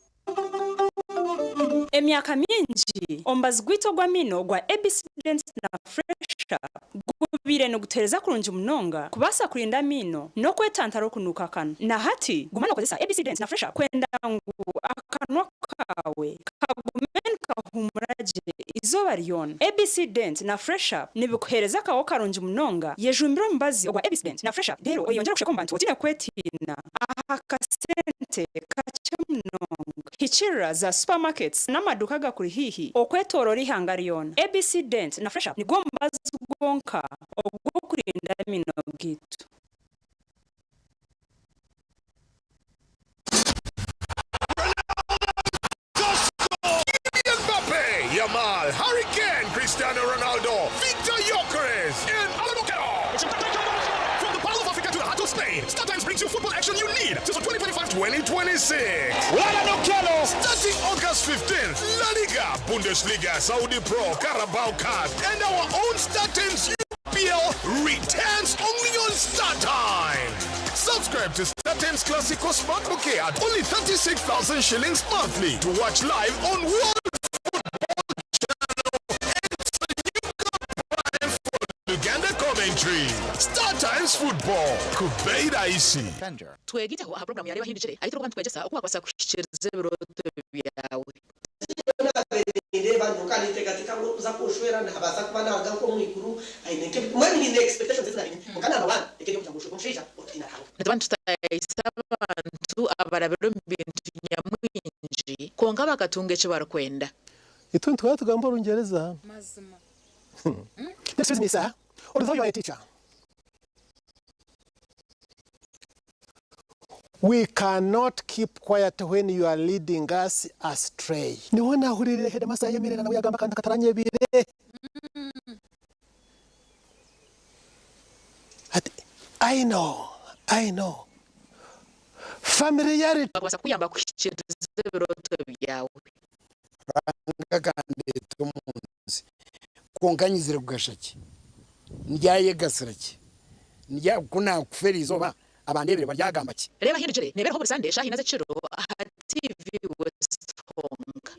Emyaka mingi ombazi gwito gwa mino gwa ABC Dent na Fresha gubire no gutereza kurunja munonga kubasa kurinda mino no kwetantara okunuka kano na hati gumana kozesa ABC Dent na Fresha kwenda ngu akanwa kawe kagumen kahumuraje izoba ryona. ABC Dent na Fresha nibikuhereza kawo karunja munonga yejumbiro mbazi ogwa ABC Dent na Fresha rero oyongera kushakomba ntotine kwetina aha kasente kache munonga hichira za supermarkets n'amaduka gakuri hihi okwetorora ihanga ryona. ABC Dent na Fresha ni gombazi gonka ogwo kurinda mino gitu. Mbappe, Yamal, Harry Kane, Cristiano Ronaldo, Victor Gyökeres, and Alan Okello. From the Pearl of Africa to the heart of Spain, StarTimes brings you football action you need till 2025-2026. Alan Okello, starting August 15th, La Liga, Bundesliga, Saudi Pro, Carabao Cup, and our own StarTimes UPL returns only on StarTimes. Subscribe to StarTimes Classico Smart Bouquet at only 36,000 shillings monthly to watch live on World Uganda commentary. StarTimes Football. Kubeira isi. Twegitaho aha program yari bahindukire ariko rwanda twegesa uko wakwasa kushikiriza biroto byawe. Ireba ntukani tegatika ngo uza kushwera ntabasa kuba naga ko mwikuru aineke mwani ni expectations zina mukana abana ekeye kuja gushwera mushisha utina hawo. Natwantu tutayisaba abantu abarabero mbintu nyamwinji konga bagatunge cyo barakwenda. Itu ntwa tugamba urungereza. Mazima. Excuse me, sir. Although you are a teacher, we cannot keep quiet when you are leading us astray. Ni wana hurire heda masa yemerera nawe yagamba kandi kataranye bire. I know. Familiarity. Bakwasa kuyamba kushikiriza biroto byawe. Rangagande tumunzi. Konganyizire kugashaki. Ndyaye gasiraki. Ndya kuna kuferi izoba abandebere baryagamba ki. Reba hindukire nebera ho buri Sunday shahi naze ciro aha TV West Honga.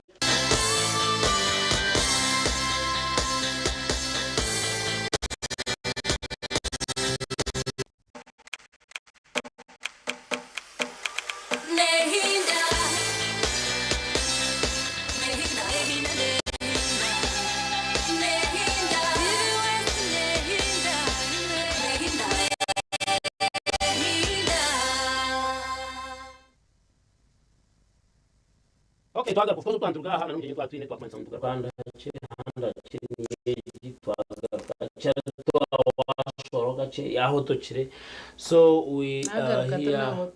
Okay, twaga kufuza kwanduka hana n'umugeni kwa twine twakomeza mu Rwanda handa kinye twaga cyane twashoroga cye yaho tokire. So we here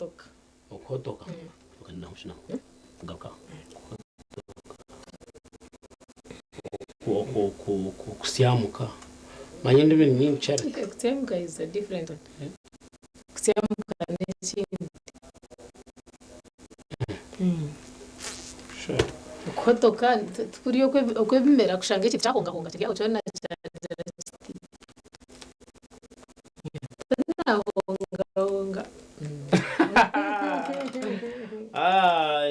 okotoka ukana hushina garuka kusiamuka manyende ibintu nyinshi cyane. Kusiamuka is a different one. Kusiamuka n'ikindi. Kotoka kuriyo kwe bimera kushanga iki cyahonga honga tigiye cyane honga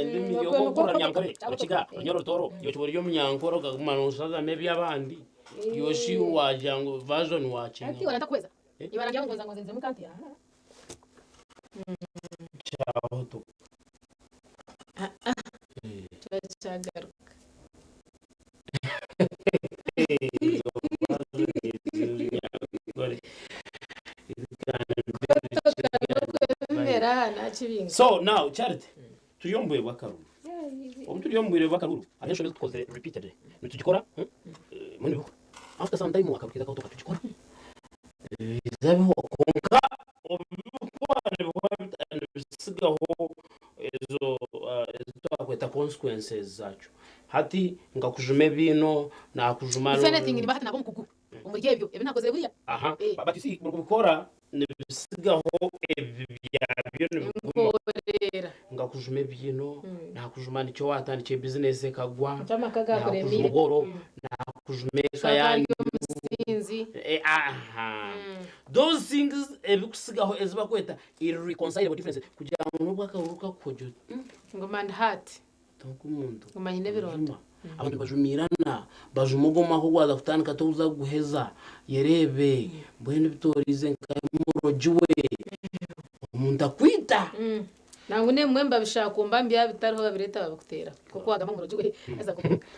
ndimi yo gukora nyankore ukiga nyoro toro yo tubori yo mnyankoro gakumanusaza mebi abandi yoshi wajango version wache ati wanataka kuweza ibarangira ngo zango zenze mukanti ciao to Chagaruka. So now Charity tuyombuye bakaruru. Tuyombuye bakaruru. Atesho lezo tukoze repeatedly. Nitugikora muri after some time wakabwira ko tukatugikora. Zabeho konka obikwane bisigaho ezo twakweta consequences zacu hati ngakujume bino nakujuma if anything ni bahati nabo mukugu umurye ibyo ebe nakoze buriya aha but si kubikora nibisigaho ebyabyo nibikora ngakujume bino nakujuma nicyo watandikiye business kagwa chama kagakore mugoro nakujume kayandi sinzi aha those things ebikusigaho ezibakweta irreconcilable differences kugira ngo nubwo akaruka kojo ngo man heart tokumuntu ngomanye nebironda abantu bajumirana bajumugoma ko gwaza kutandika tuza guheza yerebe mbwene bitorize nkamurojiwe umuntu akwita nangu ne mwemba bishakumba mbya bitariho babireta babakutera kuko wagama murojiwe aza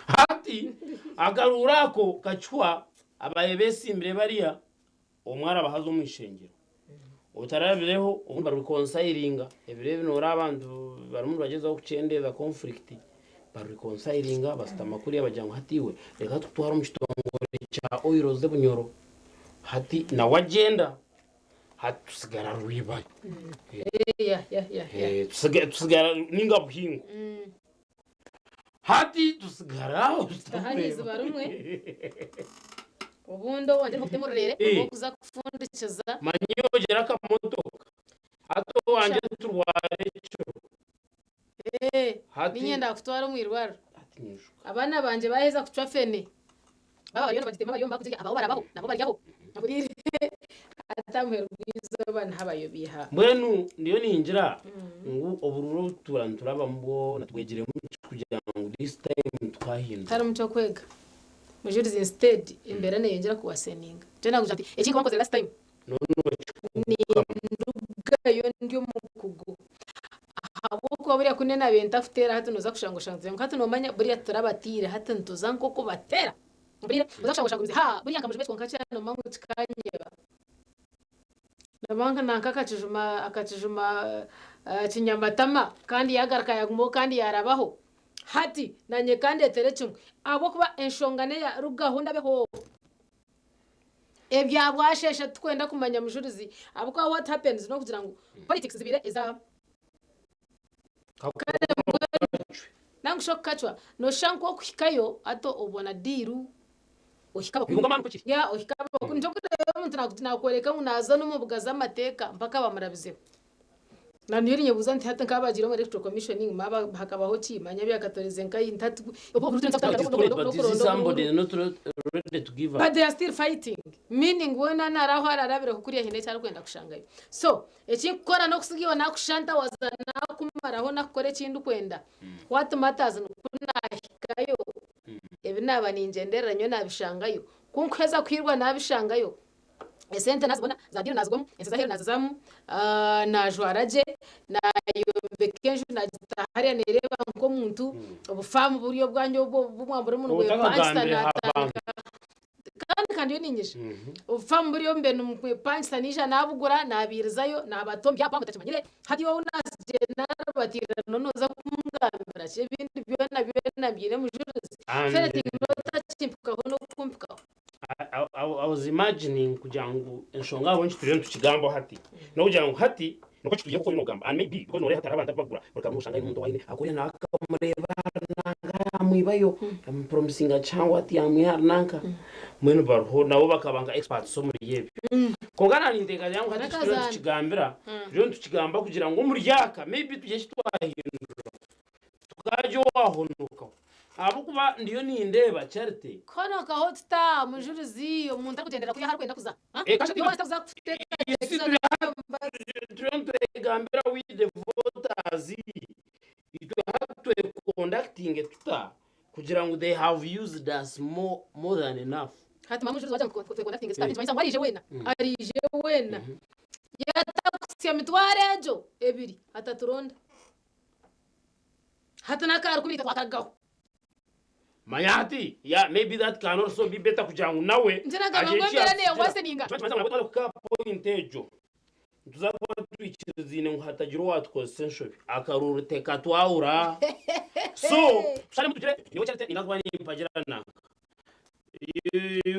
hati agarurako kachwa abayebesi imbere bariya umwara bahazo mwishengero utarabireho umba reconcilinga ebirebe nora abantu baramuntu bagezaho kucendeza conflict bari reconcilinga basta makuri y'abajyango hatiwe reka tutwara umutongore cha oiro ze bunyoro hati na wagenda hatusigara ruiba tusigara ninga buhingo hati tusigara hanize barumwe ubundo wanje mufite murere kuza kufundikiza manyogera kamotoka hato wanje turware cyo ninyenda kutwara mwirwaro abana banje baheza kucwa fene baba yona bagitema bayomba kuziga abo barabaho nabo baryaho naburire atamwe rwiza abana habayobiha mwenu ndiyo ninjira ngo obururo turaba mbo natwegere mu kugira ngo this time twahinda tara mucyo kwega mujurize instead imbere ne yengera kuwaseninga je naguja ati iki kwakoze last time no ni ndugayo ndio mukugu ahubwo buriya kunena benta futera hatu noza kushango shanze hatu nomanya buriya turabatire hatu ntuza nkoko batera buriya uzashango shango ha buriya nkamuje betwa nkacha no mangu tikanyeba nabanga akacijuma kinyamatama kandi yagaraka yagumo kandi yarabaho hati nanye kandi eterechumwe abo kuba enshongane ya rugahunda beho ebyabwashesha twenda kumanya mujurizi abo kwa what happens no kugira ngo politics zibire iza nangu shokachwa no shanko kuhikayo ato obona diru ohikaba ya ohikaba kunjokure umuntu nakoreka unaza no mubugaza amateka mpaka bamarabizeho na niyo nyebuza nti hata nkabagiro muri electoral commissioning maba hakabaho kimanya byakatoreze nkai ntatu but they are still fighting meaning wona naraho ararabira kukuriya hine cyari kwenda kushangayo so ekikora no kusigiwa nakushanta wazana kumaraho nakore kindu kwenda what matters kunahikayo ebinaba ningendera nyo nabishangayo kunkweza kwirwa nabishangayo esente nazibona zadiro nazigom enseza nazazamu na jwaraje na yombekenju na gitahari nereba nko muntu obufamu buriyo bwanyo bumwambure muntu we Pakistan kandi yo ninyisha obufamu buriyo mbe numwe Pakistan nisha nabugura nabirizayo nabatombi yapanga tachimanyire hadi wo nasje nabatira nonoza kumugambira chebindi byona byire mujuruzi fereti notachimpuka hono kumpika I was imagining kujangu enshonga wonchi turiyo tukigambo hati no kujangu hati no kuchiye ko nogamba and maybe because no rehata abanta bagura bakamushanga umuntu waine akuri naka mureba nanga mwibayo promising cyangwa ati amwihar nanka mwene barho nabo bakabanga experts so muri yebi kongana niteka yangu hati turiyo tukigambira turiyo tukigamba kugira ngo muryaka maybe tujye twahindura tukaje wahonuka abukuba ndiyo nindeba charity kono ka hotsta mujurizi umuntu akugendera kuya har kwenda kuza kasha yo ataza kuteka Trump egambera with the voters it have to conducting tuta kugira ngo they have used us more than enough hati mamujurizi waje conducting staff tumanyisa warije wena arije wena yatakusia mitware ejo ebiri ataturonda hata nakara kubita twakagaho Mayati, yeah, maybe that can also be better kujangu nawe. Njina ngambera ne wase ninga. Tumaza kuka point ejo. Tuzakuba twikizine nguhatagiro watwo essential. Akaruru teka twaura. So, shale mutugire niwe cyate inagwa ni mpagira nanga.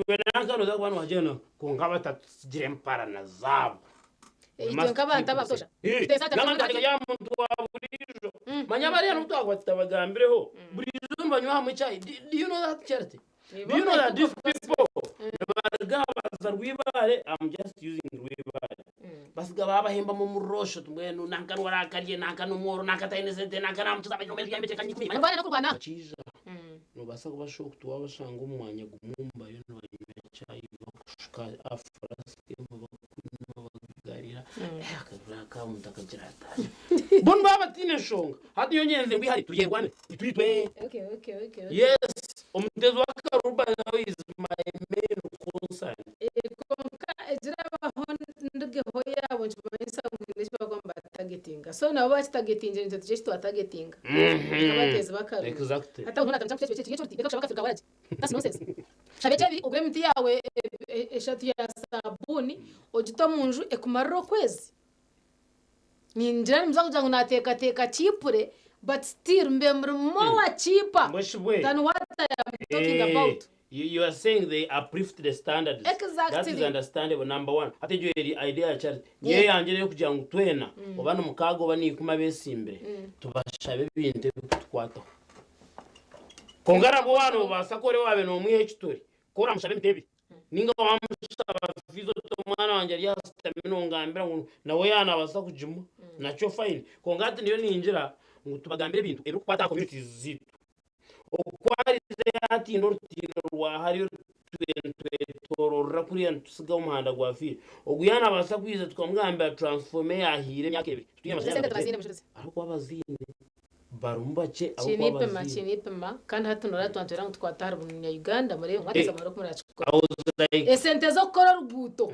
Wenakano za kwanu wajena kungaba tatsigire mparana zabo. Icyo kabanta batosha. Namanda ya muntu waburijo. Manyabari ya muntu agwatabagambreho. Burijo mbanywa hamwe cyayi. Do you know that charity? Do you know that these people baragabaza rwibare? I'm just using rwibare. Basiga bahemba mu murosho tumwenu nankano warakariye nankano moro nakatayinesete nankana mtuza bajombe yambete kanyikumi. Manyabari no kurwana. Chiza. No basa kubashoko tuwabashanga umwanya gumumba yo no cyayi bakushika afraske bagarira akabura mutakagira ataje. Bon baba tine shonga. Hadi yonyenze ngwihari tuyerwane. Itwitwe. Okay. Yes. Umtezo wakaruba nawe is my main concern. Konka ejira bahonde hoya bonje bayisa ngilesha bagomba targetinga. So nabo bachi targetinga nje tuje to targetinga. Abateze bakaru. Exactly. Hata unaona tamcha cyo cyo tika kushaka Afrika waraje. That's nonsense. Shabechevi ugwe mti yawe eshatu ya sabuni ojito munju ekumarro kwezi. Ninjira mza kuja kunateka chipure but still mbemrmo wa chipa than what I am talking about. You are saying they uplift the standards. Exactly. That is understandable. Number one. Ate jo idea ya charity. Nye yangere yo kugira ngo twena obana mukago bani kuma besimbere. Tubashabe binte twata. Kongara bo wano basakore wabe no mwihe chitori. Kora mushabe mtebi. Ninga wamusaba fizo to mwana wanje ya stamina ngambira ngo nawe yana basa kujuma. Nacho fine. Kongati niyo ninjira ngo tubagambire bintu ero kwata communities zitu. Okwari ati ndorutino rwa hari torora kuri yantusiga umuhanda gwafire oguyana basa kwiza tukamwambira transforme yahire myaka ebiri ariko abazine barumbace abo chinipema kandi hatunora twantera ngo twatara bunya Uganda muri mwateza maro kumurachiko esente zo kora ruguto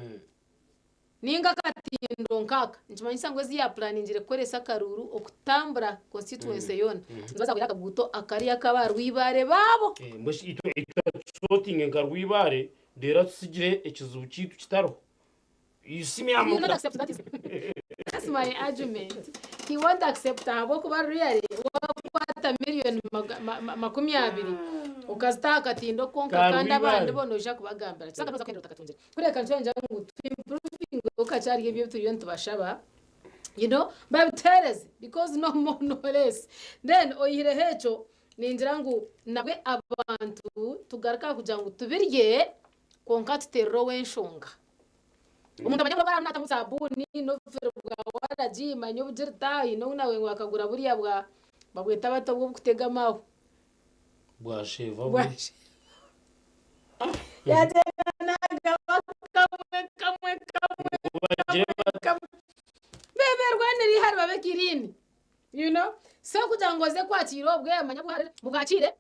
ninga katindo nkaka njimanyisa ngo ziya planingire koresa karuru okutambura constituency yona nzaza kuyaka buto akari akabarwibare babo mboshi ito sorting ngarwibare dera tsigire ekizubu kitu kitaro you see me am not accept that is that's my argument he won't accept abo kuba really wapata million makumi abiri ukazita katindo konka kandi abandi bonoja kubagambira saka noza kwenda takatunze kureka ncanje ngo improving ukachari ibyo turiyo tubashaba you know but tell us because no more no less then oyire hecho ninjira ngo nabwe abantu tugaruka kugira ngo tubirye konka tutero wenshonga umuntu abanyabura baramnata musabuni no vero bwa waraji manyo bujirta ino nawe wakagura buriya bwa babweta bato bwo kutega maho bwa sheva yajanaga kamwe beberwaniri hari babekirini you know so kugira ngo ze kwakira ubwe amanyabware mugakire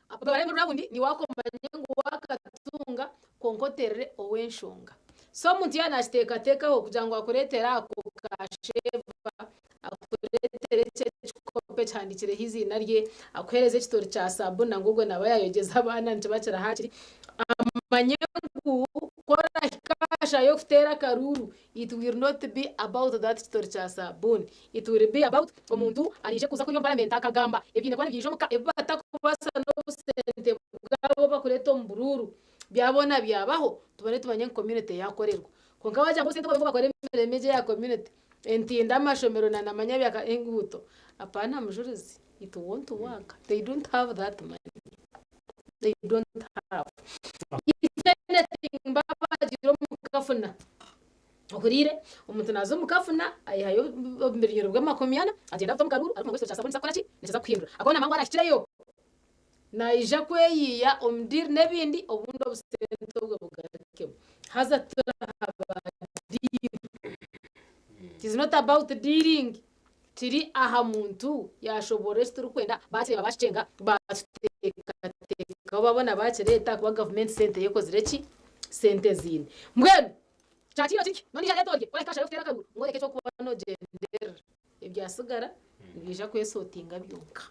abare muri rabundi ni wakombanye ngo wakatunga konkoterere owenshonga so muntu yanashiteka tekaho kugira ngo akoretera ako kasheva akoretere kope cyandikire hizina rye akwereze kitori cha sabuna ngubwo nabayayogeza abana nje bakira hakiri amanyengu kora kasha yo kutera karuru it will not be about that kitori cha sabuni it will be about umuntu arije kuza kuyo parliament akagamba ebyine kwani byije muka ebata kubasa no sente bwabo bakureto mbururu byabona byabaho tubone tubanye community yakorerwa konka waje ngo sente bakore meje ya community entinda amashomero na namanya byaka enguto apana mujurizi it won't work they don't have that money they don't have anything baba jiro mukafuna okurire umuntu nazo mukafuna ayihayo mbiriro bw'amakomyana agenda afite mukaruru ariko ngo cyasaboni sakora ki neza kwihindura akona mangwa arashyireyo naija kweyiya omdir nebindi obundo busente bwo bugarike haza turahaba it is not about dealing tiri aha muntu yashobora turi kwenda bace babashenga bateka babona bace leta kuba government center yeko zireki sente zine mbwenu chakiro tiki noni ya toge ole kasha yofera kaguru ngoreke cyo kuba no gender ibyasigara nibija kwesotinga byunka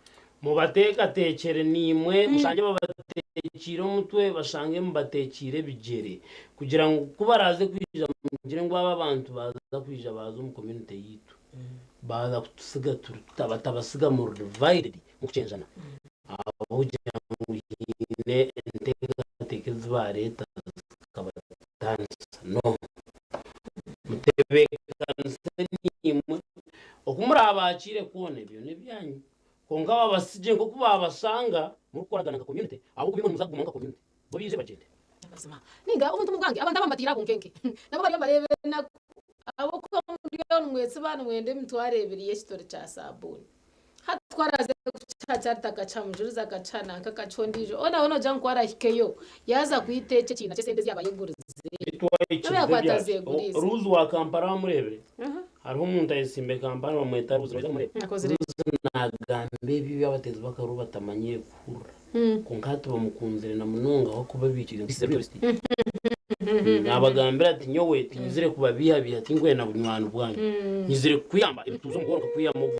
mubateka tekere nimwe musange babatekira umutwe bashange mubatekire bigere kugira ngo kubaraze kwija ngire ngo aba bantu baza kwija baza mu community yitu baza kutusiga tutabasiga mu divided mu kucenjana aho kugira ngo yine tekeza ba leta zikabatansa no mutebekanse nimwe okumuri abakire kubona ibyo nebyanyu ko ngaba basije ngo kubabasanga muri koragana ka community aho kubimwe muzaguma ka community bo bize bagende ninga umuntu mubwange abantu abamatira kunkenke nabo bari barebe na abo ko muri mwese bana mwende mutwareberiye story cha sabuni hatwaraze kuchacha takachamjuruza kachana kakachondijo ona jang kwara hikeyo yaza kuitece kintu cyesendezi yabayegurize ruzu wa Kampala murebere hariho umuntu ayisimbe Kampala bamwita ruzu nagambe bibi abatezi bakaru batamanye kura konkato bamukunzire na munonga aho kuba bikira nabagambira ati nyowe tinyizire kuba bihabiha tingwe na bunywanu bwanyu nyizire kuyamba ibituzo ngoroka kuyamo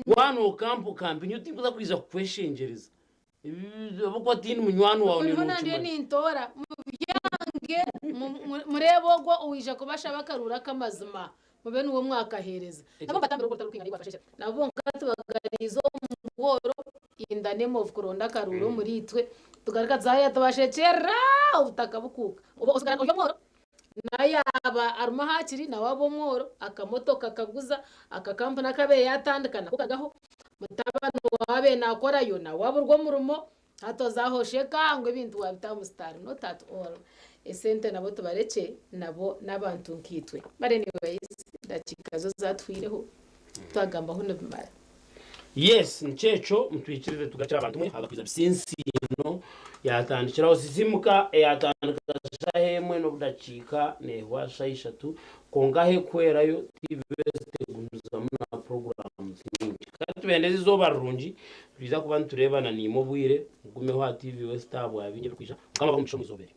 wano kampi nyutimbuza kwiza kweshengereza boko tini munywanu wawe ni ntundi ni ntora mubyange murebogwo uwije kubasha bakarura kamazima mube nuwo mwaka hereza nabo batambira uko tarukinga ni bafashe nabo nkatubagarizo ngoro in the name of Koronda karuro muri twe tugaragaza haya tubashekera ubutaka bukuka ubo usigana uyo mworo nayaba aruma hakiri nawabo mworo akamoto kakaguza akakampa nakabe yatandukana kukagaho mutabano wabe nakorayo nawabo rwo murumo hatozahosheka ngo ibintu wabitamustar not at all esente nabo tubareke nabo nabantu nkitwe bare anyways ndakikazo zatwireho twagamba ho nabimara yes nchecho mtwikirire tugacira abantu mwe hagakwiza bisinzino yatandikiraho sizimuka yatandika hemwe no budacika ne washaisha tu kongahe kwerayo tiveste na programs nyingi kandi bendeze zo barungi biza kuba nturebana nimo bwire ngumeho TV West abo yabinye kwisha kama bamushomuzobere